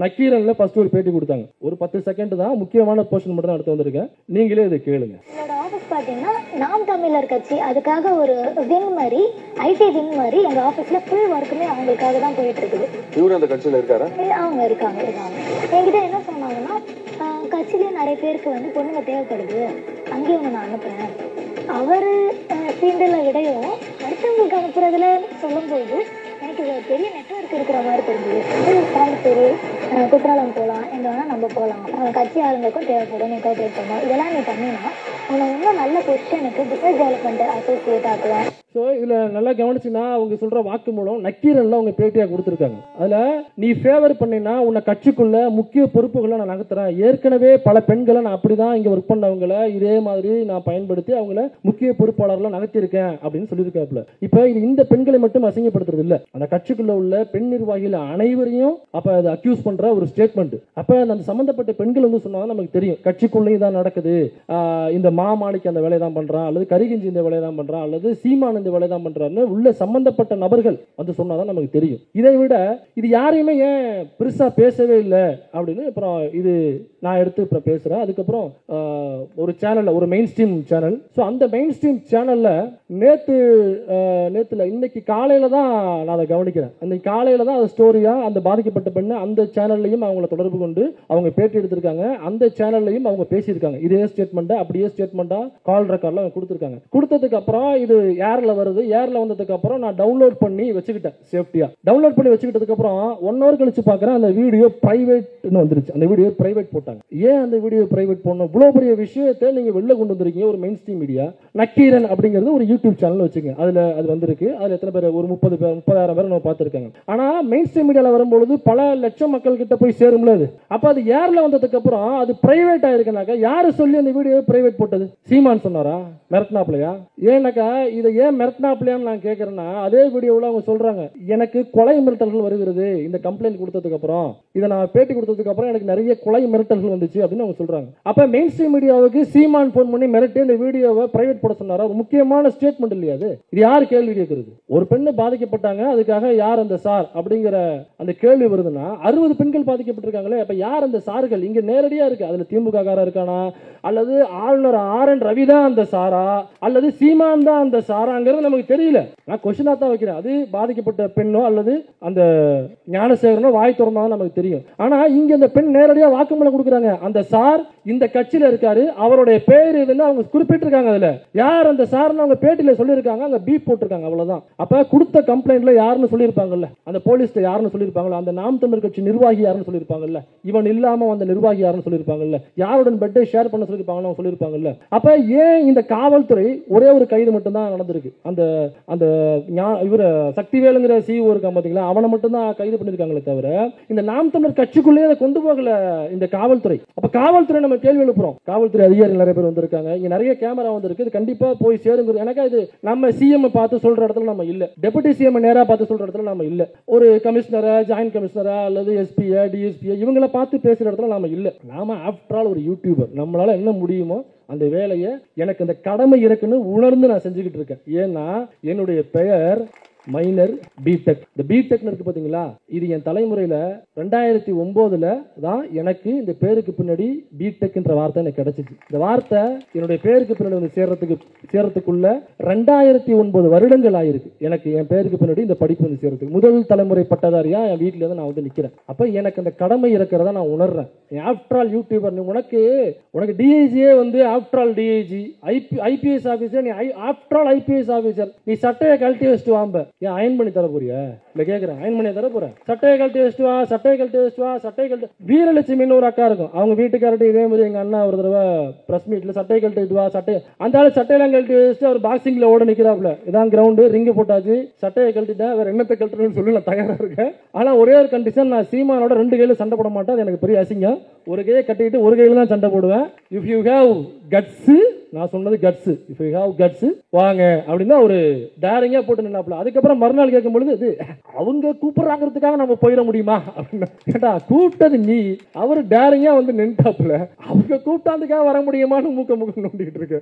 நக்கீரன்ல ஃபர்ஸ்ட் ஒரு பேட்டி கொடுத்தாங்க. ஒரு 10 செகண்ட் தான், முக்கியமான போர்ஷன் மட்டும் தான் எடுத்து வந்திருக்கேன், நீங்களே இதை கேளுங்க. என்னோட ஆஃபீஸ் பார்த்தீங்கன்னா நாம் தமிழர் கட்சி அதுக்காக ஒரு விங் மாதிரி, ஐடி விங் மாதிரி எங்க ஆஃபீஸ்ல ஃபுல் ஒர்க்குமே அவங்களுக்காக தான் போயிட்டு இருக்குது. இவரு அந்த கட்சியில இருக்காரா? அவங்க இருக்காங்க. என்கிட்ட என்ன சொன்னாங்கன்னா, கட்சியிலேயே நிறைய பேருக்கு வந்து பொண்ணுங்க தேவைப்படுது, அங்கேயும் ஒன்று நான் அனுப்புறேன். அவரு சீண்டல விடையும் அடுத்தவங்களுக்கு அனுப்புறதுல சொல்லும்போது எனக்கு பெரிய நெட்வொர்க் இருக்கிற மாதிரி தெரிஞ்சது. பாண்டிச்சேரி, குற்றாலம் போகலாம், எங்கே வேணால் நம்ம போகலாம், கட்சி ஆளுங்களுக்கும் தேவைப்படும், நீ கோஆப்ரேட் பண்ணணும், இதெல்லாம் நீ பண்ணினா உன்னை இன்னும் நல்ல பொசிஷனுக்கு பிஸ்னஸ் டெவலப்மெண்ட் அசோசியேட் ஆக்குவேன். ஸோ இதில் நல்லா கவனிச்சுன்னா அவங்க சொல்கிற வாக்குமூலம் நக்கீரன்ல அவங்க பேட்டியாக கொடுத்துருக்காங்க. அதில் நீ ஃபேவர் பண்ணினா உன்னை கட்சிக்குள்ள முக்கிய பொறுப்புகளை நான் நகர்த்துறேன், ஏற்கனவே பல பெண்களை நான் அப்படி தான் இங்கே ஒர்க் பண்ணவங்கள இதே மாதிரி நான் பயன்படுத்தி அவங்கள முக்கிய பொறுப்பாளர்களை நகர்த்தியிருக்கேன் அப்படின்னு சொல்லியிருக்காப்புல. இப்போ இது இந்த பெண்களை மட்டும் அசிங்கப்படுத்துறது இல்லை, அந்த கட்சிக்குள்ள உள்ள பெண் நிர்வாகிகள் அனைவரையும் அப்போ அதை அக்யூஸ் பண்ணுற ஒரு ஸ்டேட்மெண்ட். அப்போ அந்த சம்மந்தப்பட்ட பெண்கள் வந்து சொன்னாங்க நமக்கு தெரியும் கட்சிக்குள்ளேயும் தான் நடக்குது, இந்த மாணிக்கு அந்த வேலையை தான் பண்ணுறான், அல்லது கரிகஞ்சி இந்த வேலையை தான் பண்ணுறான், அல்லது சீமான் இந்த வேலை தான் பண்றாருன்னு உள்ள சம்பந்தப்பட்ட நபர்கள் வந்து சொன்னாதான் நமக்கு தெரியும். இதை விட இது யாரையுமே ஏன் பெருசா பேசவே இல்லை அப்படின்னு அப்புறம் இது நான் எடுத்து இப்போ பேசுறேன். அதுக்கப்புறம் ஒரு சேனல்ல, ஒரு மெயின் ஸ்ட்ரீம் சேனல், ஸோ அந்த மெயின் ஸ்ட்ரீம் சேனல்ல நேத்துல இன்னைக்கு காலையில தான் நான் அதை கவனிக்கிறேன். அன்னைக்கு காலையில தான் அது ஸ்டோரியா அந்த பாதிக்கப்பட்ட பெண்ணு அந்த சேனல்லையும் அவங்கள தொடர்பு கொண்டு அவங்க பேட்டி எடுத்திருக்காங்க, அந்த சேனல்லையும் அவங்க பேசியிருக்காங்க, இதே ஸ்டேட்மெண்ட் அப்படியே ஸ்டேட்மெண்ட்டா கால் ரெக்கார்ட்லாம் கொடுத்துருக்காங்க. கொடுத்ததுக்கு அப்புறம் இது ஏர்ல வருது. ஏர்ல வந்ததுக்கு அப்புறம் நான் டவுன்லோட் பண்ணி வச்சுக்கிட்டேன் சேஃப்டியா. டவுன்லோட் பண்ணி வச்சுக்கிட்டதுக்கு அப்புறம் 1 hour கழிச்சு பார்க்குறேன் அந்த வீடியோ பிரைவேட்னு வந்துருச்சு. அந்த வீடியோ பிரைவேட் போட்டாங்க. ஏன் அந்த வீடியோ பிரைவேட் போடணும்? இவ்வளோ பெரிய விஷயத்தை நீங்க வெளில கொண்டு வந்திருக்கீங்க. ஒரு மெயின் ஸ்ட்ரீம் மீடியா நக்கீரன் அப்படிங்கிறது ஒரு யூடியூப் சேனல் வச்சுங்க. அதுல அது வந்திருக்கு. அதுல எத்தனை பேர்? ஒரு 30,000 பேர் நம்ம பார்த்துருக்காங்க. ஆனா மெயின் ஸ்ட்ரீம் மீடியாவில் வரும்பொழுது பல லட்சம் மக்கள் கிட்ட போய் சேரும்ல அது. அப்ப அது ஏர்ல வந்ததுக்கு அப்புறம் அது பிரைவேட் ஆயிருக்குனாக்கா யாரு சொல்லி அந்த வீடியோ பிரைவேட் போட்டது? சீமான் சொன்னாரா? மிரட்டினாப்லையா? ஏன்னாக்கா இதை ஏன் மிரட்டினாப்லையான்னு நான் கேட்கறேன்னா, அதே வீடியோவில் அவங்க சொல்றாங்க, எனக்கு கொலை மிரட்டல்கள் வருகிறது இந்த கம்ப்ளைண்ட் கொடுத்ததுக்கு அப்புறம், இதை நான் பேட்டி கொடுத்ததுக்கு அப்புறம் எனக்கு நிறைய கொலை மிரட்டல்கள் வந்துச்சு அப்படின்னு அவங்க சொல்றாங்க. அப்ப மெயின் ஸ்ட்ரீம் மீடியாவுக்கு சீமான் போன் பண்ணி மிரட்டி இந்த வீடியோவை பிரைவேட் போட சொன்னாரா? ஒரு முக்கியமான ஸ்டேட்மெண்ட் இல்லையா அது? இது யார் கேள்வி கேட்கிறது? ஒரு பெண்ணு பாதிக்கப்பட்டாங்க, அதுக்காக யார் அந்த சார் அப்படிங்கிற அந்த கேள்வி வருதுன்னா 60 பெண்கள் பாதிக்கப்பட்டிருக்காங்களே, அப்ப யார் அந்த சார்கள்? இங்க நேரடியா இருக்கு. அதுல திமுக காரா இருக்கானா, அல்லது ஆளுநர் RN ரவி தான் அந்த சாரா, அல்லது சீமான் தான் அந்த சாராங்கிறது நமக்கு தெரியல. நான் கொஸ்டினா தான் வைக்கிறேன். அது பாதிக்கப்பட்ட பெண்ணோ அல்லது அந்த ஞானசேகரனோ வாய் திறந்தாலும் நமக்கு தெரியும். ஆனா இங்க இந்த பெண் நேரடியா வாக்குமூலம் கொடுக்குறாங்க. அந்த சார் இந்த கட்சியில இருக்காரு, அவருடைய பேர் இதுன்னு அவங்க குறிப்பிட்டிருக்காங்க. அதுல யார் அந்த சார்னு அவங்க பேட்டியில சொல்லியிருக்காங்க. அங்க பீப் போட்டிருக்காங்க, அவ்வளவுதான். அப்ப கொடுத்த கம்ப்ளைண்ட்ல யாருன்னு சொல்லியிருப்பாங்கல்ல, அந்த போலீஸ்ல யாருன்னு சொல்லியிருப்பாங்கல்ல, அந்த நாம் தமிழர் கட்சி நிர்வாகி யாருன்னு சொல்லியிருப்பாங்கல்ல, இவன் இல்லாம அந்த நிர்வாகி யாருன்னு சொல்லியிருப்பாங்கல்ல, யாருடன் பெட்டை ஷேர் பண்ண சொல்லியிருப்பாங்கன்னு சொல்லியிருப்பாங்கல்ல. அப்ப ஏன் இந்த காவல்துறை ஒரே ஒரு கைது மட்டும் தான் நடந்திருக்கு? அந்த அந்த இவர சக்திவேலுங்கிற CEO இருக்கான் பாத்தீங்களா, அவனை மட்டும் தான் கைது பண்ணிருக்காங்களே தவிர இந்த நாம் தமிழர் கட்சிக்குள்ளேயே அதை கொண்டு போகல இந்த காவல்துறை. அப்ப காவல்துறை நம்ம கேள்வி எழுப்புறோம். காவல்துறை அதிகாரிகள் நிறைய பேர் வந்திருக்காங்க, இங்க நிறைய கேமரா வந்திருக்கு. இது கண்டிப்பா போய் சேருங்க. எனக்கு இது நம்ம CM பார்த்து சொல்ற இடத்துல நம்ம இல்ல, டெபுட்டி CM நேரா பார்த்து சொல்ற இடத்துல நம்ம இல்ல, ஒரு கமிஷனரா, ஜாயின்ட் கமிஷனரா அல்லது SP DSP இவங்களை பார்த்து பேசுற இடத்துல நாம இல்ல. நாம ஆஃப்டர் ஆல் ஒரு யூடியூபர். நம்மளால என்ன முடியுமோ அந்த வேலையை எனக்கு அந்த கடமை இருக்குன்னு உணர்ந்து நான் செஞ்சுக்கிட்டு இருக்கேன். ஏன்னா என்னுடைய பெயர் மைனர் பிடெக். இந்த பிடெக்னு இருக்கு பாத்தீங்களா, இது என் தலைமுறையில 2009 தான் எனக்கு இந்த பேருக்கு பின்னாடி பிடெக்ன்ற வார்த்தை எனக்கு கிடைச்சிச்சு. இந்த வார்த்தை என்னுடைய பேருக்கு பின்னாடி வந்து சேர்றதுக்குள்ள 2009 வருடங்கள் ஆயிருக்கு. எனக்கு என் பேருக்கு பின்னாடி இந்த படிப்பு வந்து சேர்றதுக்கு முதல் தலைமுறை பட்டதாரியா என் வீட்டுல இருந்து நான் வந்து நிக்கிறேன். அப்ப எனக்கு அந்த கடமை இருக்கிறதா நான் உணர்றேன். After all YouTuber. உனக்கு டிஐஜியே வந்து after all DIG, IPS officer, நீ ஆஃப்டர் ஆல் IPS ஆபீசர், நீ சட்டையை கழட்டி வச்சுட்டு வாம்ப. ஏன் அயன் பண்ணி தர போறியா? இல்ல கேக்குறேன், அயன் பண்ணி தர போற? சட்டையை கழட்டி வச்சுட்டு வா, சட்டையை கழட்டி வச்சுட்டு வா, சட்டையை கழட்டி. வீரலட்சுமின்னு ஒரு அக்கா இருக்கும், அவங்க வீட்டுக்காரட்டு இதே மாதிரி எங்க அண்ணா ஒரு தடவை பிரஸ் மீட்ல சட்டையை கழட்டிட்டு வா, சட்டையை, அந்த ஆளு சட்டையெல்லாம் கழட்டி வச்சுட்டு அவர் பாக்ஸிங்ல ஓட நிக்கிறாப்ல. இதான் கிரவுண்டு, ரிங்கு போட்டாச்சு, சட்டையை கழட்டிட்டேன், வேற என்னத்தை கழட்டணும்னு சொல்லி நான் தயாரா இருக்கேன். ஆனா ஒரே ஒரு கண்டிஷன், நான் சீமானோட 2 கையில சண்டை போட மாட்டேன். அது எனக்கு பெரிய அசிங்கம். ஒரு கையை கட்டிட்டு ஒரு கையில தான் சண்டை போடுவேன். இஃப் யூ ஹேவ் கட்ஸ், நான் சொன்னது guts, if you have guts வாங்க அப்படின்னு ஒரு டேரிங்கா போட்டு நின்னாப்ல. அதுக்கப்புறம் மறுநாள் கேட்கும் பொழுது இது அவங்க கூப்பிடுறாங்கிறதுக்காக நம்ம போயிட முடியுமா அப்படின்னு கேட்டா, கூப்பிட்டது நீ, அவரு டேரிங்கா வந்து நின்றாப்ல, அவங்க கூப்பிட்டாந்துக்காக வர முடியுமான்னு மூக்க நோண்டிட்டு இருக்கு.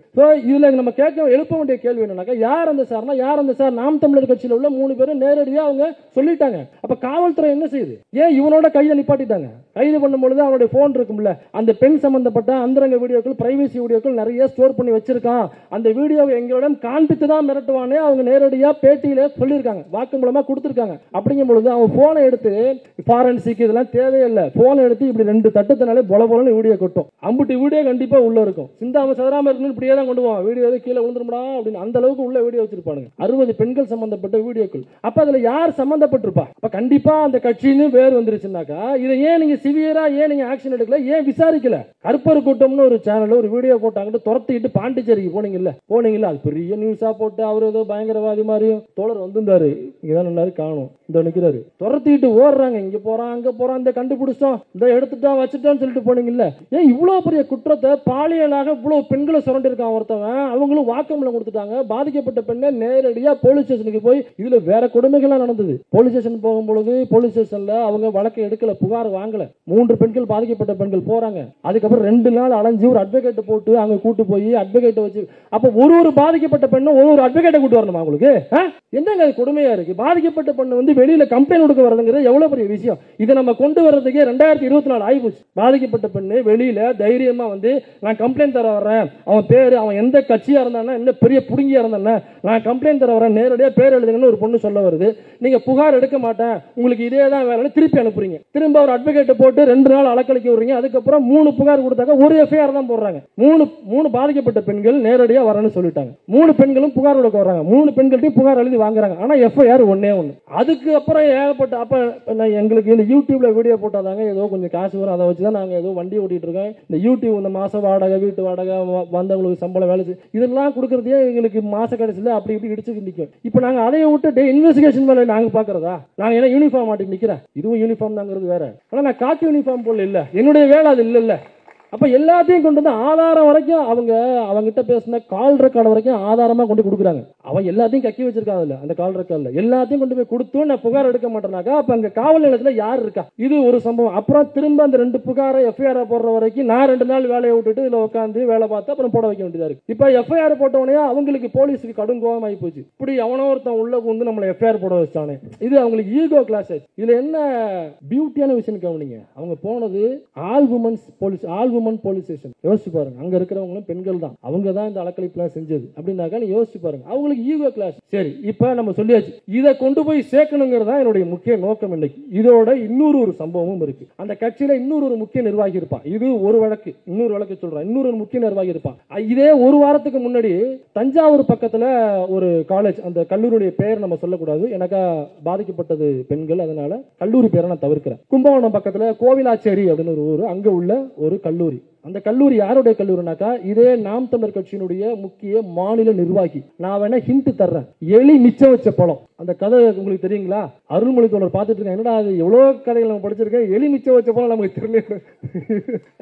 இதுல நம்ம எழுப்ப வேண்டிய கேள்வி என்னன்னாக்கா, யார் அந்த சார்னா, யார் அந்த சார்? நாம் தமிழர் கட்சியில உள்ள 3 பேரும் நேரடியா அவங்க சொல்லிட்டாங்க. அப்ப காவல்துறை என்ன செய்யுது? ஏன் இவனோட கையை நிப்பாட்டிட்டாங்க? கைது பண்ணும் பொழுது அவனுடைய போன் இருக்கும்ல, அந்த பெண் சம்பந்தப்பட்ட அந்தரங்க வீடியோக்கள், பிரைவசி வீடியோக்கள் நிறைய ஸ்டோர் பண்ணி வச்சிருக்கான். அந்த வீடியோவை எங்களிடம் காண்பித்து தான் மிரட்டுவானே அவங்க நேரடியா பேட்டியில சொல்லியிருக்காங்க, வாக்கு மூலமா கொடுத்திருக்காங்க. அப்படிங்கும் பொழுது அவன் போனை எடுத்து ஃபாரன்சிக் இதெல்லாம் தேவையில்லை, போனை எடுத்து இப்படி 2 தட்டத்தினாலே பொல பொலன்னு வீடியோ கொட்டும். அம்புட்டி வீடியோ கண்டிப்பா உள்ள இருக்கும். சிந்தாம சதராம இருக்கணும், இப்படியே தான் கொண்டு போவான். வீடியோ கீழே விழுந்துருமா அப்படின்னு அந்த அளவுக்கு உள்ள வீடியோ வச்சிருப்பானுங்க. 60 பெண்கள் சம்பந்தப்பட்ட வீடியோக்கள். அப்ப அதுல யார் சம்பந்தப்பட்டிருப்பா? அப்ப கண்டிப்பா அந்த கட்சின்னு பேர் வந்துருச்சுனாக்கா, இதை ஏன் நீங்க சிவியரா ஏன் நீங்க ஆக்ஷன் எடுக்கல? ஏன் விசாரிக்கல? கருப்பர் கூட்டம்னு ஒரு சேனல் ஒரு வீடியோ போட்டாங்க, துரத்திட்டு பாண்டிச்சேரிக்கு போனீங்கல்ல, அது பெரிய நியூஸா போட்டு அவர் ஏதோ பயங்கரவாதி மாதிரியும் தோழர் வந்திருந்தாரு, இங்கதான் நின்னாரு, காணும், இந்த நிக்கிறாரு, துரத்திட்டு ஓடுறாங்க, இங்க போறான் அங்க போறான், இந்த கண்டுபிடிச்சோம், இந்த எடுத்துட்டோம் வச்சுட்டோம்னு சொல்லிட்டு போனீங்கல்ல. ஏன் இவ்வளவு பெரிய குற்றத்தை பாலியலாக இவ்வளவு பெண்களை சுரண்டி இருக்கான் ஒருத்தவன், அவங்களும் வாக்குமூலம் கொடுத்துட்டாங்க. பாதிக்கப்பட்ட பெண்ணை நேரடியா போலீஸ் ஸ்டேஷனுக்கு போய், இதுல வேற கொடுமைகள்லாம் நடந்தது. போலீஸ் ஸ்டேஷன் போகும்பொழுது போலீஸ் ஸ்டேஷன்ல அவங்க வழக்கை எடுக்கல, புகார் வாங்கல. 3 பெண்கள் பாதிக்கப்பட்ட பெண்கள் போறாங்க. அதுக்கப்புறம் 2 நாள் அலைஞ்சு ஒரு அட்வொகேட் போட்டு அங்க கூட்டு போய் அட்வொகேட் வச்சு, அப்ப ஒரு பாதிக்கப்பட்ட பெண்ணும் ஒரு அட்வொகேட்டை கூட்டு வரணுமா உங்களுக்கு? என்னங்க அது கொடுமையா இருக்கு? பாதிக்கப்பட்ட பெண்ணு வந்து வெளியில கம்ப்ளைண்ட் கொடுக்க வரதுங்கிறது எவ்வளவு பெரிய விஷயம். இதை நம்ம கொண்டு வர்றதுக்கே 2024 ஆயிப்போச்சு. பாதிக்கப்பட்ட பெண்ணு வெளியில தைரியமா வந்து நான் கம்ப்ளைண்ட் தர வர்றேன், அவன் பேரு, அவன் எந்த கட்சியா இருந்தானா, என்ன பெரிய புடுங்கியா இருந்தானே, நான் கம்ப்ளைண்ட் தர வரேன், நேரடியா பேர் எழுதுங்கன்னு ஒரு பொண்ணு சொல்ல வருது. நீங்க புகார் எடுக்க மாட்டேன், உங்களுக்கு இதே தான் வேலைன்னு திருப்பி அனுப்புறீங்க. திரும்ப ஒரு அட்வொகேட்டை போட்டு 2 நாள் அலக்கழிக்க விடுறீங்க. அதுக்கப்புறம் 3 புகார் கொடுத்தாங்க, ஒரு FIR தான் போடுறாங்க. 3 பாதிக்கப்பட்ட பாதிக்கப்பட்ட பெண்கள் நேரடியா வரணும்னு சொல்லிட்டாங்க. 3 பெண்களும் புகார் கொடுக்க வராங்க. 3 பெண்கள்ட்டையும் புகார் எழுதி வாங்குறாங்க. ஆனா எஃப்ஐஆர் ஒண்ணே ஒண்ணு. அதுக்கு அப்புறம் ஏகப்பட்ட அப்ப எங்களுக்கு இந்த யூடியூப்ல வீடியோ போட்டாதாங்க ஏதோ கொஞ்சம் காசு வரும், அதை வச்சுதான் நாங்க ஏதோ வண்டி ஓட்டிட்டு இருக்கோம். இந்த யூடியூப் இந்த மாச வாடகை, வீட்டு வாடகை, வந்தவங்களுக்கு சம்பளம், வேலை இதெல்லாம் கொடுக்கறதே எங்களுக்கு மாச கடைசியில் அப்படி இப்படி இடிச்சு நிற்கும். இப்போ நாங்க அதைய விட்டு இன்வெஸ்டிகேஷன் வேலை நாங்க பாக்குறதா? நாங்க என்ன யூனிஃபார்ம் மாட்டி நிக்கிறேன்? இதுவும் யூனிஃபார்ம் தாங்கிறது வேற. ஆனா நான் காக்கி யூனிஃபார்ம் போல இல்ல, என்னுடைய வேலை அது இல்ல. அப்ப எல்லாத்தையும் கொண்டு வந்து ஆதாரம் வரைக்கும் அவங்ககிட்ட பேசின கால் ரெக்கார்டு வரைக்கும் ஆதாரமா கொண்டு கொடுக்குறாங்க. அவன் எல்லாத்தையும் கக்கி வச்சிருக்காங்கல்ல அந்த கால் ரெக்கார்ட்ல, எல்லாத்தையும் கொண்டு போய் கொடுத்து நான் புகார் எடுக்க மாட்டேனாக்கா அப்ப அங்க காவல் நிலையத்துல யார் இருக்கா? இது ஒரு சம்பவம். அப்புறம் திரும்ப அந்த 2 புகாரை எஃப்ஐஆர் போடுற வரைக்கும் நான் 2 நாள் வேலையை விட்டுட்டு இதுல உட்காந்து வேலை பார்த்து அப்புறம் போட வைக்க வேண்டியதா இருக்கு. இப்ப எஃப்ஐஆர் போட்ட உடனே அவங்களுக்கு போலீஸுக்கு கடும் கோபம் ஆகி போச்சு. இப்படி அவனோ ஒருத்தன் உள்ள வந்து நம்மளை எஃப்ஐஆர் போட வச்சானே, இது அவங்களுக்கு ஈகோ கிளாஸ். இதுல என்ன பியூட்டியான விஷயம் கவனிங்க, அவங்க போனது ஆல் உமன் போலீஸ் ஸ்டேஷன். யோசிச்சு பாருங்க, அங்க இருக்கிறவங்களும் பெண்கள் தான், அவங்க தான் இந்த அலக்கழிப்பு செஞ்சது அப்படின்னாக்கா யோசிச்சு பாருங்க, அவங்களுக்கு ஈகோ கிளாஸ். சரி, இப்ப நம்ம சொல்லியாச்சு, இதை கொண்டு போய் சேர்க்கணுங்கிறதா என்னுடைய முக்கிய நோக்கம். இன்னைக்கு இதோட இன்னொரு சம்பவமும் இருக்கு. அந்த கட்சியில இன்னொரு முக்கிய நிர்வாகி இருப்பான். இது ஒரு வழக்கு, இன்னொரு வழக்கு சொல்றேன். இன்னொரு முக்கிய நிர்வாகி இருப்பான். இதே ஒரு வாரத்துக்கு முன்னாடி தஞ்சாவூர் பக்கத்துல ஒரு காலேஜ், அந்த கல்லூரியுடைய பெயர் நம்ம சொல்லக்கூடாது, எனக்கா பாதிக்கப்பட்டது பெண்கள், அதனால கல்லூரி பேரை நான் தவிர்க்கிறேன். கும்பகோணம் பக்கத்துல கோவிலாச்சேரி அப்படின்னு ஒரு ஊர், அங்க உள்ள ஒரு கல்லூரி. அந்த கல்லூரி யாருடைய கல்லூரினாக்கா இதே நாம் தமிழர் கட்சியினுடைய முக்கிய மாநில நிர்வாகி. நான் வேணா ஹிண்ட் தர்றேன், எலி மிச்சம் வச்ச பழம். அந்த கதை உங்களுக்கு தெரியுங்களா? அருள்மொழி தோழர் பார்த்துட்டு இருக்கேன், என்னடா அது எவ்வளவு கதைகள் நம்ம படிச்சிருக்கேன், எலி மிச்சம் வச்ச பழம் நமக்கு தெரியல.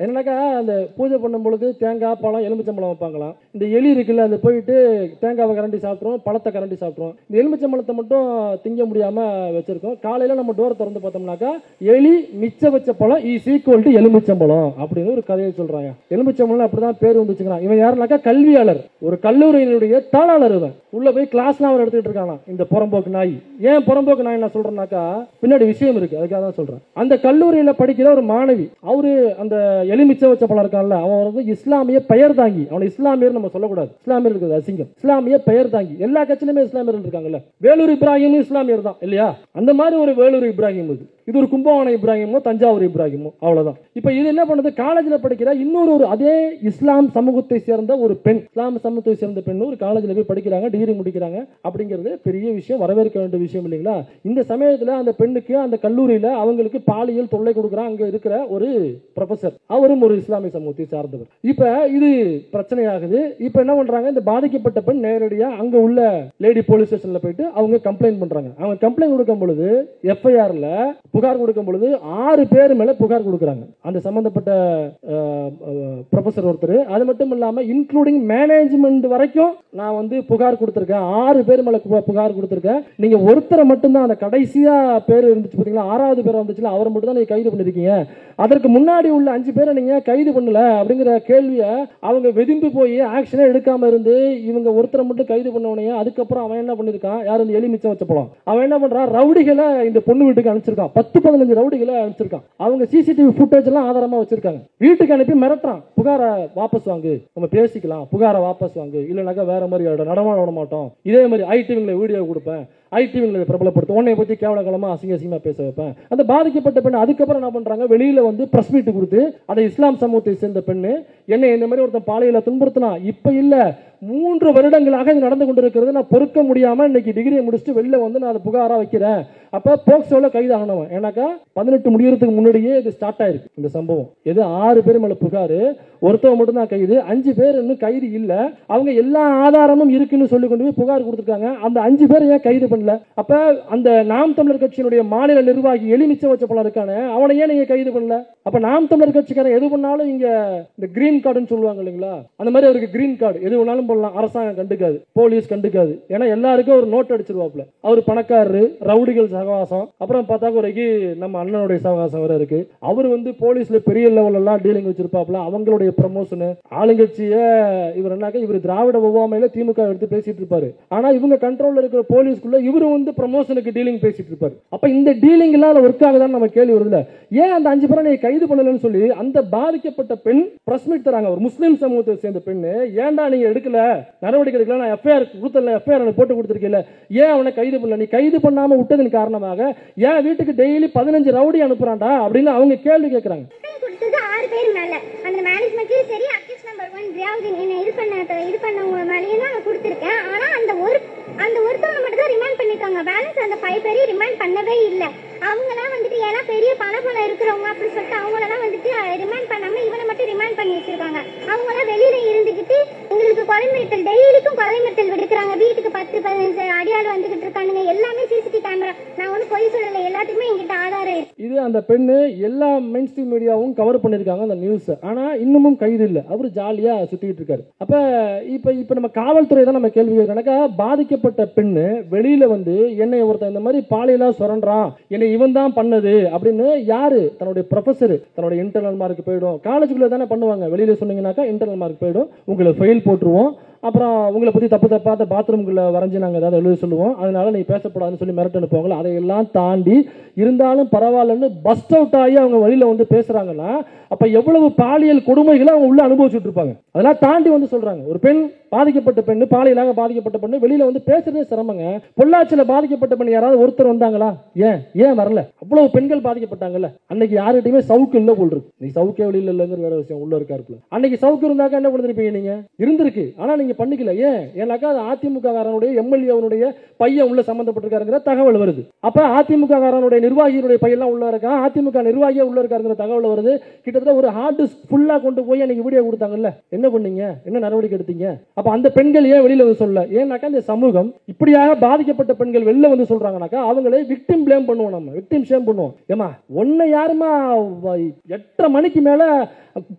என்னன்னாக்கா அந்த பூஜை பண்ணும் பொழுது தேங்காய், பழம், எலுமிச்சம்பழம் வைப்பாங்களாம். இந்த எலி இருக்குல்ல, அது போயிட்டு தேங்காவை கரண்டி சாப்பிட்றோம், பழத்தை கரண்டி சாப்பிட்றோம். இந்த எலுமிச்சம்பழத்தை மட்டும் திங்க முடியாம வச்சிருக்கோம். காலையில நம்ம டோர் திறந்து பார்த்தோம்னாக்கா எலி மிச்ச வச்ச பழம் இஸ் ஈக்குவல் டு எலுமிச்சம்பழம் அப்படின்னு ஒரு கதையை சொல்றாங்க. எலுமிச்சம்பழம் அப்படிதான் பேர் வந்துச்சுக்கிறான். இவன் யாருனாக்கா கல்வியாளர், ஒரு கல்லூரியினுடைய தாளாளர். இவன் உள்ள போய் கிளாஸ்லாம் அவர் எடுத்துட்டு இருக்கானா, இந்த புறம்போக்கு நாய். ஏன் புறம்போக்கு நாய் நான் சொல்றேன்னாக்கா பின்னாடி விஷயம் இருக்கு, அதுக்காக தான் சொல்றேன். அந்த கல்லூரியில படிக்கிற ஒரு மாணவி, அவரு அந்த எலுமிச்ச வச்ச பழம் இருக்கான்ல, அவன் வந்து இஸ்லாமிய பெயர் தாங்கி, அவனை இஸ்லாமியர் நம்ம சொல்லக்கூடாது, இஸ்லாமியர் இருக்குது அசிங்கம், இஸ்லாமிய பெயர் தாங்கி. எல்லா கட்சியிலுமே இஸ்லாமியர் இருக்காங்கல்ல, வேலூர் இப்ராஹிம் இஸ்லாமியர் தான் இல்லையா? அந்த மாதிரி ஒரு வேலூர் இப்ராஹிம் இது ஒரு கும்பகோணம் இப்ராஹிமோ தஞ்சாவூர் இப்ராஹிமோ, அவ்வளவுதான். இப்ப இது என்ன பண்ணுது, காலேஜ்ல படிக்கிற இன்னொரு அதே இஸ்லாம் சமூகத்தை சேர்ந்த ஒரு பெண், இஸ்லாம் சமூகத்தை சேர்ந்த பெண் ஒரு காலேஜ்ல போய் படிக்கிறாங்க, டிகிரி முடிக்கிறாங்க. அப்படிங்கிறது பெரிய விஷயம், வரவேற்க வேண்டிய விஷயம் இல்லைங்களா? இந்த சமயத்துல அந்த பெண்ணுக்கு அந்த கல்லூரியில அவங்களுக்கு பாலியல் தொல்லை கொடுக்குறாங்க அங்க இருக்கிற ஒரு ப்ரொஃபசர், அவரும் ஒரு இஸ்லாமிய சமூகத்தை சார்ந்தவர். இப்ப இது பிரச்சனையாகுது. இப்ப என்ன பண்றாங்க, இந்த பாதிக்கப்பட்ட பெண் நேரடியா அங்க உள்ள லேடி போலீஸ் ஸ்டேஷன்ல போயிட்டு அவங்க கம்ப்ளைண்ட் பண்றாங்க. அவங்க கம்ப்ளைண்ட் கொடுக்கும் பொழுது எஃப்ஐஆர்ல புகார் கொடுக்கும் பொழுது 6 பேர் மேல புகார் கொடுக்குறாங்க. அந்த சம்பந்தப்பட்ட ப்ரொஃபசர் ஒருத்தர், அது மட்டும் இல்லாம இன்க்ளூடிங் மேனேஜ்மெண்ட் வரைக்கும் நான் வந்து புகார் கொடுத்திருக்கேன். 6 பேர் மேல புகார் கொடுத்திருக்கேன். நீங்க ஒருத்தரை மட்டும்தான், அந்த கடைசியா பேர் இருந்துச்சு பாத்தீங்களா, 6வது பேர் வந்துச்சுல, அவரை மட்டும் தான் நீங்க கைது பண்ணிருக்கீங்க. அதற்கு முன்னாடி உள்ள 5 பேரை நீங்க கைது பண்ணல அப்படிங்கிற கேள்வியை அவங்க வெதும்பி போய் ஆக்ஷனே எடுக்காம இருந்து இவங்க ஒருத்தரை மட்டும் கைது பண்ணவனே, அதுக்கப்புறம் அவன் என்ன பண்ணிருக்கான், யாரும் இந்த எலி மிச்சம் வச்ச பழம், அவன் என்ன பண்றான், ரவுடிகளை இந்த பொண்ணு வீட்டுக்கு அனுப்பிச்சிருக்கான். 10-15 ரவுடிகளை அனுப்பிச்சிருக்கான். அவங்க சிசிடிவி ஃபுட்டேஜ் எல்லாம் ஆதாரமா வச்சிருக்காங்க. வீட்டுக்கு அனுப்பி மிரட்டுறான், புகாரை வாபஸ் வாங்கு, நம்ம பேசிக்கலாம், புகாரை வாபஸ் வாங்கு, இல்லைனாக்கா வேற மாதிரி நடமாட விட மாட்டோம், இதே மாதிரி ஐடிவிங்களை வீடியோ கொடுப்பேன், ஐடிவிங்களை பிரபலப்படுத்த, உன்னை பத்தி கேவலகாலமா அசிங்கமா பேச வைப்பேன். அந்த பாதிக்கப்பட்ட பெண் அதுக்கப்புறம் என்ன பண்றாங்க, வெளியில வந்து பிரஸ் மீட் கொடுத்து, அதை இஸ்லாம் சமூகத்தை சேர்ந்த பெண்ணு என்ன இந்த மாதிரி ஒருத்தன் பாலியல துன்புறுத்தினா, இப்ப இல்ல 3 வருடங்களாக இது நடந்து கொண்டிருக்கிறது, நான் பொறுக்க முடியாம இன்னைக்கு டிகிரியை முடிச்சுட்டு வெளில வந்து நான் அதை புகாரா வைக்கிறேன். அப்ப போக்சோல கைது ஆகணும். ஏன்னாக்கா 18 முடியறதுக்கு முன்னாடியே இது ஸ்டார்ட் ஆயிருக்கு இந்த சம்பவம். எது 6 பேர் மேல புகாரு, ஒருத்தவங்க மட்டும் தான் கைது, 5 பேர் இன்னும் கைது இல்ல. அவங்க எல்லா ஆதாரமும் இருக்குன்னு சொல்லி கொண்டு போய் புகார் கொடுத்திருக்காங்க. அந்த 5 பேர் ஏன் கைது பண்ணல? அப்ப அந்த நாம் தமிழர் கட்சியினுடைய மாநில நிர்வாகி எலிமிச்ச வச்ச பழம் இருக்கானே, அவனை ஏன் நீங்க கைது பண்ணல? அப்ப நாம் தமிழர் கட்சிக்காரன் எது பண்ணாலும் இங்க இந்த கிரீன் கார்டுன்னு சொல்லுவாங்க இல்லைங்களா, அந்த மாதிரி அவருக்கு கிரீன் கார்டு எது வேணாலும் போடலாம், அரசாங்கம் கண்டுக்காது, போலீஸ் கண்டுக்காது. ஏன்னா எல்லாருக்கும் ஒரு நோட் அடிச்சிருவாப்ல. அவர் பணக்காரரு, ரவுடிகள் சகவாசம், அப்புறம் பார்த்தா குறைக்கு நம்ம அண்ணனுடைய சகவாசம் வேற இருக்கு. அவர் வந்து போலீஸ்ல பெரிய லெவல் எல்லாம் டீலிங் வச்சிருப்பாப்ல, அவங்களுடைய ப்ரமோஷன் ஆளுங்கட்சிய இவர் என்னக்கா இவர் திராவிட ஒவ்வாமையில திமுக எடுத்து பேசிட்டு இருப்பாரு. ஆனா இவங்க கண்ட்ரோல்ல இருக்கிற போலீஸ்க்குள்ள இவரு வந்து ப்ரமோஷனுக்கு டீலிங் பேசிட்டு இருப்பாரு. அப்ப இந்த டீலிங் எல்லாம் ஒர்க் ஆகுதான்னு நம்ம கேள்வி வருதுல. ஏன் அந்த 5 பேரை கைது பண்ணலன்னு சொல்லி அந்த பாதிக்கப்பட்ட பெண் பிரஸ் மீட் தராங்க. ஒரு முஸ்லிம் சமூகத்தை சேர்ந்த பெண், ஏன்டா நீங்க எடுக்கல, நடவடிக்கை எடுக்கல, நான் எஃப்ஐஆர் கொடுத்தல, எஃப்ஐஆர் போட்டு கொடுத்திருக்கீங்க, ஏன் அவனை கைது பண்ணல? நீ கைது பண்ணாம விட்டதன் காரணமாக ஏன் வீட்டுக்கு டெய்லி 15 ரவுடி அனுப்புறான்டா அப்படின்னு அவங்க கேள்வி கேட்கறாங்க. 6 பேர் மேல அந்த மேனேஜ்மென்ட்லயும் சரி, அக்யூஸ் நம்பர் 1 என்றையாவது என்ன இது பண்ணவங்க மேலேயும் தான் கொடுத்துருக்கேன். ஆனா அந்த ஒருத்தவங்க மட்டும் தான் ரிமைண்ட் பண்ணிருக்காங்க. பேலன்ஸ் அந்த 5 பேரையும் ரிமைண்ட் பண்ணவே இல்லை. அவங்கலாம் வந்துட்டு ஏன்னா பெரிய பணம் இருக்கிறவங்க அப்படின்னு சொல்லிட்டு அவங்களெல்லாம் வந்துட்டு ரிமைண்ட் பண்ணாம இவனை மட்டும் ரிமைண்ட் பண்ணி வச்சிருக்காங்க. அவங்களாம் வெளியில இருந்துகிட்டு எங்களுக்கு கொலை மிரட்டல், டெய்லிக்கும் கொலை மிரட்டல் விடுக்கிறாங்க. வீட்டுக்கு 10-15 அடியாள் வந்துகிட்டு இருக்கானுங்க. எல்லாமே சிசிடிவி கேமரா. நான் ஒன்றும் பொய் சொல்லலை, எல்லாத்துக்குமே எங்கிட்ட ஆதாரம் இருக்கு. இது அந்த பெண்ணு எல்லா மெயின் ஸ்ட்ரீம் மீடியாவும் கவர் பண்ணிருக்காங்க அந்த நியூஸ். ஆனா இன்னமும் கைது இல்லை. அவரு ஜாலியா சுத்திட்டு இருக்காரு. அப்ப இப்ப நம்ம காவல்துறை தான் நம்ம கேள்வி கேட்கறோம்னாக்கா, பாதிக்கப்பட்ட பெண்ணு வெளியில வந்து என்னை ஒருத்தன் இந்த மாதிரி பாலியலா சுரண்டான், என்னை இவன் தான் பண்ணது அப்படின்னு யாரு? தன்னுடைய ப்ரொஃபசர் தன்னுடைய இன்டர்னல் மார்க் போயிடும். காலேஜுக்குள்ள தானே பண்ணுவாங்க. வெளியில சொன்னீங்கன்னாக்கா இன்டர்னல் மார்க் போயிடும், உங்களை ஃபெயில் போட்டுருவோம். அப்புறம் உங்களை பற்றி தப்பாத பாத்ரூம்குள்ள வரைஞ்சி நாங்கள் ஏதாவது எழுத சொல்லுவோம், அதனால நீ பேசக்கூடாதுன்னு சொல்லி மிரட்டு அனுப்புவாங்களா. அதையெல்லாம் தாண்டி இருந்தாலும் பரவாயில்லன்னு பஸ்ட் அவுட் ஆகி அவங்க வழியில் வந்து பேசுகிறாங்கன்னா அப்போ எவ்வளவு பாலியல் கொடுமைகளை அவங்க உள்ள அனுபவிச்சுட்டு இருப்பாங்க. அதெல்லாம் தாண்டி வந்து சொல்கிறாங்க. ஒரு பெண், பாதிக்கப்பட்ட பெண்ணு, பாலியலாக பாதிக்கப்பட்ட பெண்ணு வெளியில் வந்து பேசுறதே சிரமங்க. பொள்ளாச்சியில் பாதிக்கப்பட்ட பெண் யாராவது ஒருத்தர் வந்தாங்களா? ஏன் வரல? அவ்வளவு பெண்கள் பாதிக்கப்பட்டாங்கல்ல. அன்னைக்கு யாருகிட்டையுமே சவுக்கு இல்லை போல் இருக்கு. நீ சவுக்கே வெளியில் இல்லைங்கிற வேற விஷயம் உள்ள இருக்காருக்குல. அன்னைக்கு சவுக்கு இருந்தாக்கா என்ன பண்ணிருப்பீங்க? நீங்க இருந்திருக்கு, ஆனால் நீங்க பண்ணிக்கல. ஏன்னாக்கா அது அதிமுக காரனுடைய எம்எல்ஏ பையன் உள்ள சம்பந்தப்பட்டிருக்காருங்கிற தகவல் வருது. அப்ப அதிமுக காரனுடைய நிர்வாகிகளுடைய பையெல்லாம் உள்ள இருக்கா, அதிமுக நிர்வாகியா உள்ள இருக்காருங்கிற தகவல் வருது. கிட்டத்தட்ட ஒரு ஹார்ட் டிஸ்க் ஃபுல்லா கொண்டு போய் அன்னைக்கு வீடியோ கொடுத்தாங்கல்ல. என்ன பண்ணீங்க? என்ன நடவடிக்கை எடுத்தீங்க? அப்ப அந்த பெண்கள் ஏன் வெளியில வந்து சொல்ல? ஏன்னாக்கா இந்த சமூகம் இப்படியாக பாதிக்கப்பட்ட பெண்கள் வெளில வந்து சொல்றாங்கன்னாக்கா அவங்களே விக்டிம் பிளேம் பண்ணுவோம், நம்ம விக்டிம் ஷேம் பண்ணுவோம். ஏமா ஒன்ன யாருமா 8:30 மணிக்கு மேல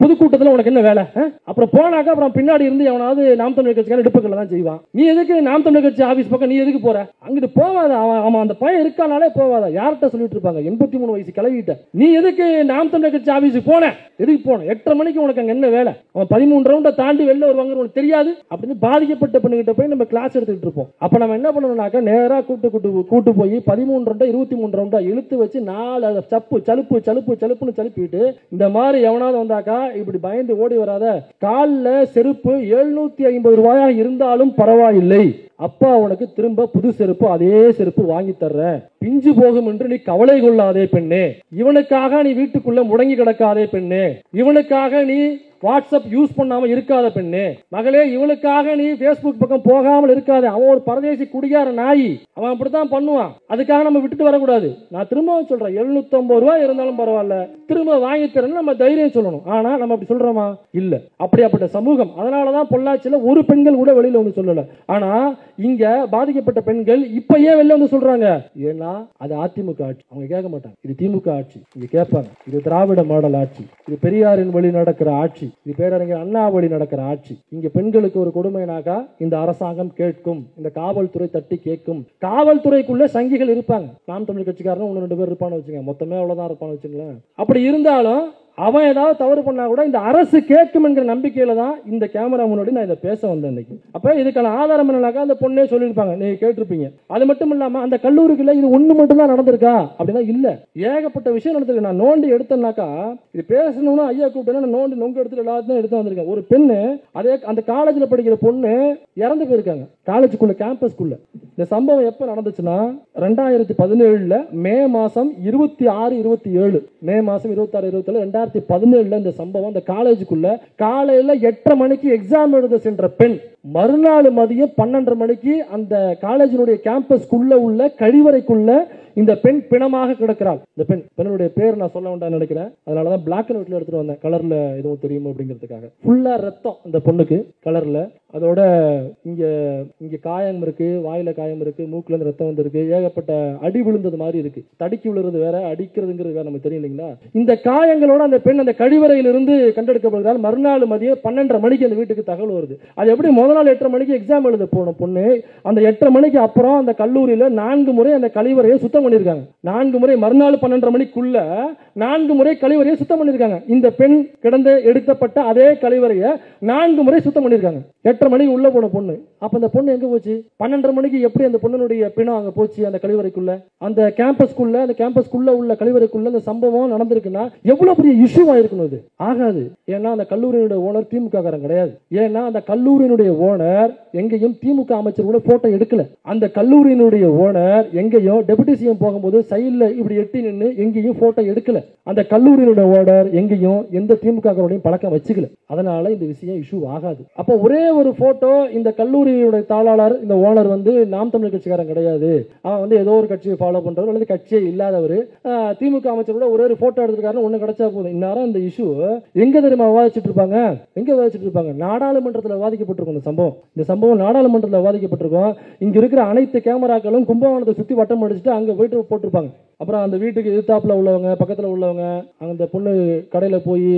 பொதுக்கூட்டத்தில் உனக்கு என்ன வேலை? அப்புறம் போனாக்கா அப்புறம் பின்னாடி இருந்து எவனாவது நாம் தமிழர் கட்சிக்கான இடுப்புகளை தான் செய்வான். நீ எதுக்கு நாம் தமிழர் கட்சி ஆபீஸ் பக்கம் நீ எதுக்கு போற? அங்கிட்டு போவாத. அவன் அந்த பையன் இருக்கானாலே போவாத. யார்கிட்ட சொல்லிட்டு இருப்பாங்க? 83 வயசு கிளவிட்ட நீ எதுக்கு நாம் தமிழர் கட்சி ஆபீஸுக்கு போன? எதுக்கு போன? 8:30 மணிக்கு உனக்கு அங்க என்ன வேலை? அவன் 13 ரவுண்டை தாண்டி வெளில வருவாங்க, உனக்கு தெரியாது அப்படின்னு பாதிக்கப்பட்ட பெண்ணுகிட்ட போய் நம்ம கிளாஸ் எடுத்துக்கிட்டு இருப்போம். அப்ப நம்ம என்ன பண்ணணும்னாக்கா நேரா கூட்டு போய் 13 ரவுண்டா 23 ரவுண்டா இழுத்து வச்சு 4 சலுப்புன்னு சலுப்பிட்டு இந்த மாதிரி எவனாவது வந்தா இப்படி பயந்து ஓடி வராத. கால்ல செருப்பு 750 ரூபாயா இருந்தாலும் பரவாயில்லை, அப்பா உனக்கு திரும்ப புது செருப்பு அதே செருப்பு வாங்கி தர்றேன், பிஞ்சு போகும் என்று நீ கவலை கொள்ளாதே பெண்ணே, இவனுக்காக நீ வீட்டுக்குள்ள முடங்கி கிடக்காதே பெண்ணே, இவனுக்காக நீ வாட்ஸ்அப் யூஸ் பண்ணாம இருக்காத பெண்ணே, மகளே இவனுக்காக நீ பேஸ்புக் பக்கம் போகாமல் இருக்காத. அவன் ஒரு பரதேசி குடிகார நாய், அவன் அப்படித்தான் பண்ணுவான். அதுக்காக நம்ம விட்டுட்டு வரக்கூடாது. நான் திரும்பவும் சொல்றேன், 750 ரூபாய் இருந்தாலும் பரவாயில்ல, திரும்ப வாங்கி தரேன்னு நம்ம தைரியம் சொல்லணும். ஆனா நம்ம அப்படி சொல்றோமா? இல்ல. அப்படியாப்பட்ட சமூகம். அதனாலதான் பொள்ளாச்சியில ஒரு பெண்கள் கூட வெளியில வந்து சொல்லல. ஆனா இங்க பாதிக்கப்பட்ட பெண்கள் இப்ப ஏன் வெளில வந்து சொல்றாங்க? ஏன்னா அது அதிமுக ஆட்சி. அவங்க கேட்க மாட்டாங்க. இது திமுக ஆட்சி. இங்க கேட்பாங்க, இது திராவிட மாடல் ஆட்சி, இது பெரியாரின் வழி நடக்கிற ஆட்சி, இது பேரறிஞர் அண்ணா வழி நடக்கிற ஆட்சி. இங்க பெண்களுக்கு ஒரு கொடுமைனாக்கா இந்த அரசாங்கம் கேட்கும், இந்த காவல்துறை தட்டி கேட்கும். காவல்துறைக்குள்ள சங்கிகள் இருப்பாங்க. நாம் தமிழ் கட்சிக்காரன் 1-2 பேர் இருப்பான்னு வச்சுங்க, மொத்தமே அவ்வளவுதான் இருப்பான்னு வச்சுங்களேன். அப்படி இருந்தாலும் அவன் ஏதாவது தவறு பண்ணா கூட இந்த அரசு கேட்கும் என்கிற நம்பிக்கையில தான் இந்த கேமரா முன்னாடி நான் இதை பேச வந்தேன் இன்னைக்கு. அப்ப இதுக்கான ஆதாரம் என்னன்னாக்கா அந்த பொண்ணே சொல்லியிருப்பாங்க, நீங்க கேட்டிருப்பீங்க. அது மட்டும் இல்லாம அந்த கல்லூரிக்குள்ள இது ஒண்ணு மட்டும் தான் நடந்திருக்கா அப்படின்னா இல்ல, ஏகப்பட்ட விஷயம் நடந்திருக்கு. நான் நோண்டி எடுத்தேன்னாக்கா இது பேசணும்னு ஐயா கூப்பிட்டேன்னா நோண்டி நொங்க எடுத்து எல்லாத்தையும் எடுத்து வந்திருக்கேன். ஒரு பெண்ணு அதே அந்த காலேஜ்ல படிக்கிற பொண்ணு இறந்து போயிருக்காங்க காலேஜுக்குள்ள, கேம்பஸ்க்குள்ள. இந்த சம்பவம் எப்ப நடந்துச்சுன்னா 2017 மே மாசம் 26, 27 மே மாசம் 26, 27 2017 இந்த சம்பவம். அந்த காலேஜுக்குள்ள காலையில 8:30 மணிக்கு எக்ஸாம் எழுத சென்ற பெண் மறுநாள் மதியம் 12:30 மணிக்கு அந்த காலேஜினுடைய கேம்பஸ்க்குள்ள உள்ள கழிவறைக்குள்ள இந்த பெண் பிணமாக கிடக்கிறாள். இந்த பெண்ணுடைய பேர் நான் சொல்ல வேண்டாம்னு நினைக்கிறேன், அதனாலதான் பிளாக் அண்ட் ஒயிட்ல எடுத்துட்டு வந்தேன், கலர்ல எதுவும் தெரியும் அப்படிங்கிறதுக்காக. ஃபுல்லா ரத்தம் அந்த பொண்ணுக்கு கலர்ல. அதோட இங்க காயம் இருக்கு, வாயில காயம் இருக்கு, மூக்குல இருந்து ரத்தம் வந்திருக்கு, ஏகப்பட்ட அடி விழுந்தது மாதிரி இருக்கு. தடுக்கி விழுறது வேற, அடிக்கிறதுங்கிறது வேற, நமக்கு தெரியும் இல்லைங்களா? இந்த காயங்களோட அந்த பெண் அந்த கழிவறையிலிருந்து கண்டெடுக்கப்படுகிறாள். மறுநாள் மதியம் 12:30 மணிக்கு அந்த வீட்டுக்கு தகவல் வருது. அது எப்படி முதல் நாள் 8:30 மணிக்கு எக்ஸாம் எழுத போன பொண்ணு அந்த 8:30 மணிக்கு அப்புறம் அந்த கல்லூரியில 4 முறை அந்த கழிவறையை சுத்தம் பண்ணிருக்காங்க. 4 முறை, மறுநாள் 12:30 மணிக்குள்ள 4 முறை கழிவறையை சுத்தம் பண்ணிருக்காங்க. இந்த பெண் கிடந்து எடுக்கப்பட்ட அதே கழிவறையை 4 முறை சுத்தம் பண்ணிருக்காங்க. 8:30 மணிக்கு உள்ள போன பொண்ணு. அப்ப அந்த பொண்ணு எங்க போச்சு? 12:30 மணிக்கு எப்படி அந்த பொண்ணுடைய பிணம் அங்க போச்சு? அந்த கழிவறைக்குள்ள, அந்த கேம்பஸ்க்குள்ள உள்ள கழிவறைக்குள்ள அந்த சம்பவம் நடந்திருக்குன்னா எவ்வளவு பெரிய இஷ்யூ ஆயிருக்கணும். அது ஆகாது. ஏன்னா அந்த கல்லூரியினுடைய ஓனர் திமுக காரன் கிடையாது. ஏன்னா அந்த கல்லூரியினுடைய ஓனர் எங்கேயும் திமுக அமைச்சர் கூட போட்டோ எடுக்கல. அந்த கல்லூரியினுடைய ஓனர் எங்கேயும் டெபுட்டி சிஎம் விஷயம் போகும்போது சைடில் இப்படி எட்டி நின்று எங்கேயும் போட்டோ எடுக்கல. அந்த கல்லூரியோட ஓனர் எங்கேயும் எந்த திமுகவோடையும் பழக்கம் வச்சுக்கல. அதனால இந்த விஷயம் இஷ்யூ ஆகாது. அப்போ ஒரே ஒரு போட்டோ இந்த கல்லூரியோட தாளாளர் இந்த ஓனர் நாம் தமிழர் கட்சிக்காரன் கிடையாது, அவன் ஏதோ ஒரு கட்சியை ஃபாலோ பண்றவர் அல்லது கட்சியே இல்லாதவர், திமுக அமைச்சரோட ஒரே ஒரு போட்டோ எடுத்துருக்காருன்னு ஒண்ணு கிடைச்சா போதும். இந்நேரம் இந்த இஷ்யூ எங்க தெரியுமா விவாதிச்சுட்டு இருப்பாங்க? நாடாளுமன்றத்தில் விவாதிக்கப்பட்டிருக்கும். இந்த சம்பவம் நாடாளுமன்றத்தில் விவாதிக்கப்பட்டிருக்கும். இங்க இருக்கிற அனைத்து கேமராக்களும் கும்பகோணத்தை சுத்தி வட்டம் அடிச்சுட்டு அங்க போயிட்டு போட்டிருப்பாங்க. அப்புறம் அந்த வீட்டுக்கு எதிர்த்தாப்புல உள்ளவங்க, பக்கத்துல உள்ளவங்க, அந்த பொண்ணு கடையில போய்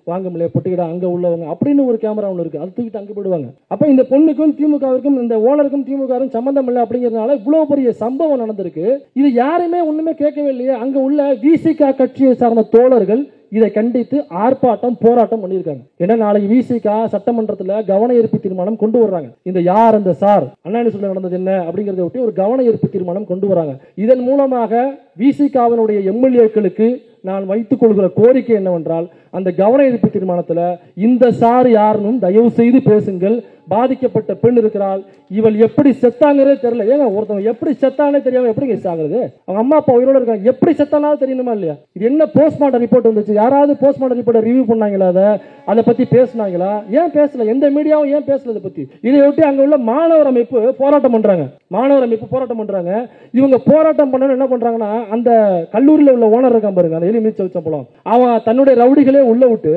வாங்க முடியல பொட்டிக்கிட அங்க உள்ளவங்க அப்படின்னு ஒரு கேமரா ஒன்று இருக்கு, அது தூக்கிட்டு அங்க போயிடுவாங்க. அப்ப இந்த பொண்ணுக்கும் திமுகவிற்கும் இந்த ஓனருக்கும் திமுகவுக்கும் சம்பந்தம் இல்லை அப்படிங்கிறதுனால இவ்வளவு பெரிய சம்பவம் நடந்திருக்கு. இது யாருமே ஒண்ணுமே கேட்கவே இல்லையே. அங்க உள்ள விசிக கட்சியை சார்ந்த தோழர்கள் இதை கண்டித்து ஆர்ப்பாட்டம் போராட்டம் பண்ணியிருக்காங்க. ஏன்னா நாளைக்கு விசிக சட்டமன்றத்தில் கவன ஈர்ப்பு தீர்மானம் கொண்டு வர்றாங்க. இந்த யார் அந்த சார் அண்ணா சொல்ல நடந்தது என்ன அப்படிங்கறத ஒட்டி ஒரு கவன ஈர்ப்பு தீர்மானம் கொண்டு வராங்க. இதன் மூலமாக விசிகாவினுடைய எம்எல்ஏக்களுக்கு நான் வைத்துக் கொள்கிற கோரிக்கை என்னவென்றால், அந்த கவன ஈர்ப்பு தீர்மானத்தில் இந்த சார் யாருன்னு தயவு செய்து பேசுங்கள். பாதிக்கப்பட்ட பெண் இருக்கிறாள், இவள் எப்படி செத்தாங்கிறதே தெரியல. ஏங்க ஒருத்தவங்க எப்படி செத்தானே தெரியாம எப்படி சாகுறது? அவங்க அம்மா அப்பா உயிரோட இருக்காங்க, எப்படி செத்தானாலும் தெரியணுமா இல்லையா? இது என்ன போஸ்ட்மார்ட்டம் ரிப்போர்ட் வந்துச்சு? யாராவது போஸ்ட்மார்ட்டம் ரிப்போர்ட்டை ரிவ்யூ பண்ணாங்களா? அதை பத்தி பேசினாங்களா? ஏன் பேசல? எந்த மீடியாவும் ஏன் பேசல இதை பத்தி? இதையொட்டி அங்க உள்ள மாணவர் அமைப்பு போராட்டம் பண்றாங்க. இவங்க போராட்டம் பண்ண என்ன பண்றாங்கன்னா, அந்த கல்லூரியில் உள்ள ஓனர் இருக்கான் பாருங்க, அந்த எலி மீச்ச வச்சப்பலம், அவன் தன்னுடைய ரவுடிகளே உள்ள விட்டு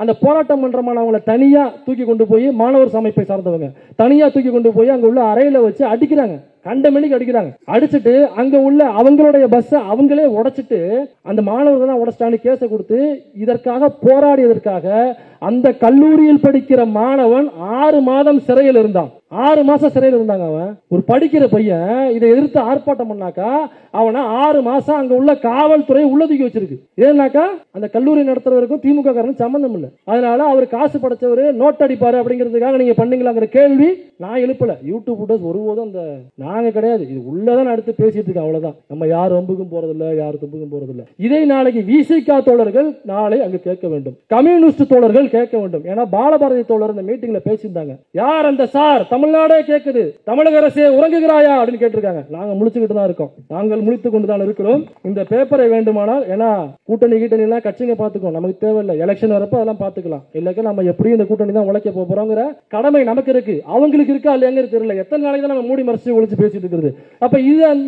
அந்த போராட்டம் பண்றவங்களை தனியா தூக்கி கொண்டு போய் மாணவர் அமைப்பை சார்ந்தவங்க தனியா தூக்கி கொண்டு போய் அங்க உள்ள அறையில வச்சு அடிக்கிறாங்க. கண்ட மணிக்கு அடிக்கிறாங்க. அடிச்சுட்டு அங்க உள்ள அவங்களுடைய பஸ் அவங்களே உடைச்சிட்டு அந்த மாணவர்கள் தான் உடைச்சிட்டான்னு கேஸை கொடுத்து இதற்காக போராடியதற்காக அந்த கல்லூரியில் படிக்கிற மாணவன் 6 மாதம் சிறையில் இருந்தான். 6 மாசம் சிறையில் இருந்தாங்க. அவன் ஒரு படிக்கிற பையன் இதை எதிர்த்து ஆர்ப்பாட்டம் பண்ணாக்கா அவனை 6 மாசம் அங்க உள்ள காவல்துறை உள்ள தூக்கி வச்சிருக்கு. ஏன்னாக்கா அந்த கல்லூரி நடத்துறவருக்கும் திமுக காரனுக்கும் சம்பந்தம் இல்லை. அதனால அவர் காசு படைச்சவரு நோட் அடிப்பாரு அப்படிங்கிறதுக்காக நீங்க பண்ணீங்களாங்கிற கேள்வி நான் எழுப்பல. யூடியூப் ஒருபோதும் அந்த நாங்க கிடையாது, இது உள்ளதான் அடுத்து பேசிட்டு இருக்கோம். அவ்வளவுதான். நம்ம யார் ஒம்புக்கும் போறதில்ல, யார் தும்புக்கும் போறதில்ல. இதை நாளைக்கு விசிக தோழர்கள் நாளை அங்கு கேட்க வேண்டும், கம்யூனிஸ்ட் தோழர்கள் கேட்க வேண்டும். ஏன்னா பாலபாரதி தோழர் இந்த மீட்டிங்ல பேசியிருந்தாங்க. யார் அந்த சார்? தமிழ்நாடே கேட்குது, தமிழக அரசே உறங்குகிறாயா அப்படின்னு கேட்டிருக்காங்க. நாங்க முழிச்சுக்கிட்டு தான் இருக்கோம், நாங்கள் முழித்துக் கொண்டுதான் இருக்கிறோம். இந்த பேப்பரை வேண்டுமானால், ஏன்னா கூட்டணி எல்லாம் கட்சிங்க பார்த்துக்கோ, நமக்கு தேவையில்லை. எலெக்ஷன் வரப்ப அதெல்லாம் பார்த்துக்கலாம். இல்லைக்க நம்ம எப்படியும் இந்த கூட்டணி தான் உழைக்க போறோங்கிற கடமை நமக்கு இருக்கு. அவங்களுக்கு இருக்கா இல்லையாங்கிறது தெரியல. எத்தனை நாளைக்கு தான் நம்ம மூடி மறைச்சு ஒழிச்சு பேசிட்டு இருக்கிறது? அப்ப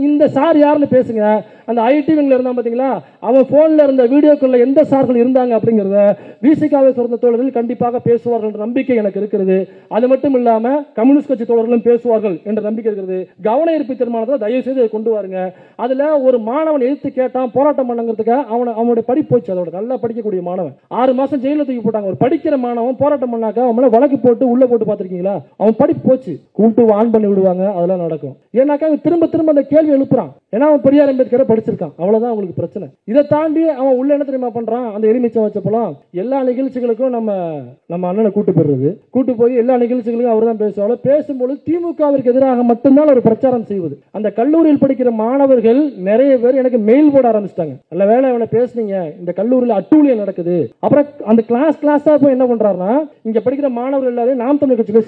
இந்த சார் யாருன்னு பேசுங்க. அந்த ஐடி விங்ல இருந்தா பாத்தீங்களா, அவன் போன்ல இருந்த வீடியோக்குள்ள எந்த சார்கள் இருந்தாங்க அப்படிங்கறத விசிகாவை சேர்ந்த தோழர்கள் கண்டிப்பாக பேசுவார்கள் என்ற நம்பிக்கை எனக்கு இருக்கிறது. அது மட்டும் இல்லாம கம்யூனிஸ்ட் கட்சி தோழர்களும் பேசுவார்கள் என்ற நம்பிக்கை இருக்கிறது. கவன ஈர்ப்பு தீர்மானத்தை தயவு செய்து கொண்டு வாருங்க. அதுல ஒரு மாணவன் எதிர்த்து கேட்டான், போராட்டம் பண்ணங்கிறதுக்கு அவனுடைய படிப்பு போச்சு. அதோட நல்லா படிக்கக்கூடிய மாணவன் 6 மாசம் ஜெயில தூக்கி போட்டாங்க. ஒரு படிக்கிற மாணவன் போராட்டம் பண்ணாக்க அவன் வழக்கு போட்டு உள்ள போட்டு பாத்திருக்கீங்களா? அவன் படிப்பு போச்சு. கூட்டு ஆன் பண்ணி விடுவாங்க, அதெல்லாம் நடக்கும். ஏன்னாக்கா திரும்ப திரும்ப அந்த கேள்வி எழுப்புறான். ஏன்னா அவன் பெரியார் அம்பேத்கரை படிச்சிருக்கான், அவ்வளவுதான் அவங்களுக்கு பிரச்சனை. இதை தாண்டி அவன் உள்ள என்ன தெரியுமா பண்றான்? அந்த எலுமிச்சம் வச்சப்பலாம் எல்லா நிகழ்ச்சிகளுக்கும் நம்ம அண்ணனை கூட்டு போய் எல்லா நிகழ்ச்சிகளுக்கும் அவர் தான் பேசுவாங்க. பேசும்போது திமுகவிற்கு எதிராக மட்டும்தான் ஒரு பிரச்சாரம் செய்வது. அந்த கல்லூரியில் படிக்கிற மாணவர்கள் நிறைய பேர் எனக்கு மெயில் போட ஆரம்பிச்சிட்டாங்க. நல்ல வேலை அவனை பேசுனீங்க, இந்த கல்லூரியில் அட்டூழியம் நடக்குது. அப்புறம் அந்த கிளாஸா போய் என்ன பண்றாருன்னா, இங்க படிக்கிற மாணவர்கள் எல்லாரையும் நாம் தமிழர் கட்சியில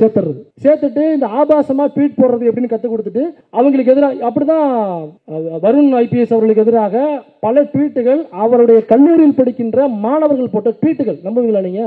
சேர்த்துட்டு இந்த ஆபாசமா ட்வீட் போடுறது எப்படின்னு கத்து கொடுத்துட்டு அவங்களுக்கு எதிராக அப்படிதான் வருண் ஐபிஎஸ் அவர்களுக்கு எதிராக பல ட்வீட்டுகள் அவருடைய கல்லூரியில் படிக்கின்ற மாணவர்கள் போட்ட ட்வீட்டுகள் நம்புவீங்களா நீங்க?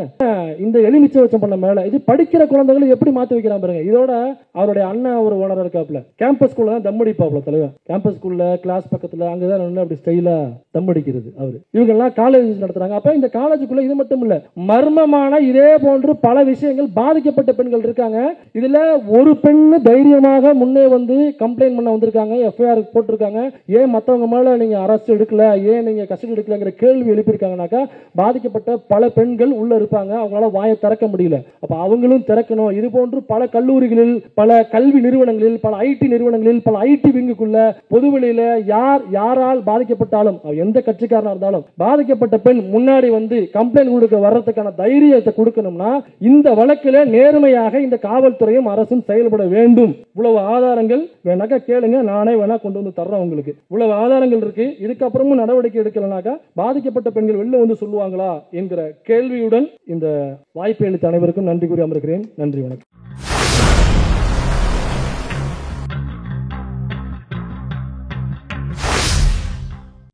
இந்த எலுமிச்சை வச்சம் பண்ண மேல இது படிக்கிற குழந்தைகளை எப்படி மாத்தி வைக்கிறான் பாருங்க. இதோட அவருடைய அண்ணன் ஒரு ஓனர் இருக்காப்ல, கேம்பஸ் ஸ்கூல்ல தான் தம் அடிப்பாப்ல தலைவர். கேம்பஸ் ஸ்கூல்ல கிளாஸ் பக்கத்துல அங்கதான் அப்படி ஸ்டைலா தம் அடிக்கிறது அவரு. இவங்க எல்லாம் காலேஜ் நடத்துறாங்க. அப்ப இந்த காலேஜுக்குள்ள இது மட்டும் இல்ல, மர்மமான இதே போன்று பல விஷயங்கள் பாதிக்கப்பட்ட பெண்கள் இருக்காங்க. இதுல ஒரு பெண் தைரியமாக முன்னே வந்து கம்ப்ளைண்ட் பண்ண வந்திருக்காங்க, எஃப்ஐஆர் போட்டிருக்காங்க. ஏன் மற்றவங்க மேல நீங்க அரசு எடுக்கல, ஏன் நீங்க கஸ்டடி எடுக்கலங்கிற கேள்வி எழுப்பியிருக்காங்கனாக்கா பாதிக்கப்பட்ட பல பெண்கள் உள்ள இருப்பாங்க, அவங்களால வாயை திறக்க முடியல. அப்ப அவங்களும் திறக்கணும். இது போன்று பல கல்லூரிகளில், பல கல்வி நிறுவனங்களில், பல ஐடி நிறுவனங்களில், பல ஐடி விங்குக்குள்ள பொதுவெளியில யாரால் பாதிக்கப்பட்டாலும், எந்த கட்சிக்காரனா இருந்தாலும் பாதிக்கப்பட்ட பெண் முன்னாடி வந்து கம்ப்ளைண்ட் கொடுக்க வர்றதுக்கான தைரியத்தை கொடுக்கணும்னா இந்த வழக்கில் நேர்மையாக இந்த காவல்துறையும் அரசும் செயல்பட வேண்டும். இவ்வளவு ஆதாரங்கள் வேணாக்கா கேளுங்க, நானே வேணா கொண்டு வந்து தர்றேன் உங்களுக்கு. இவ்வளவு ஆதாரங்கள் இருக்கு, இதுக்கப்புறமும் நடவடிக்கை எடுக்கலனாக்கா பாதிக்கப்பட்ட பெண்கள் வெளில வந்து சொல்லுவாங்களா என்கிற கேள்வியுடன் இந்த வாய்ப்பை அளித்த அனைவருக்கும் நன்றி கூறி அமர்கிறேன். நன்றி, வணக்கம்.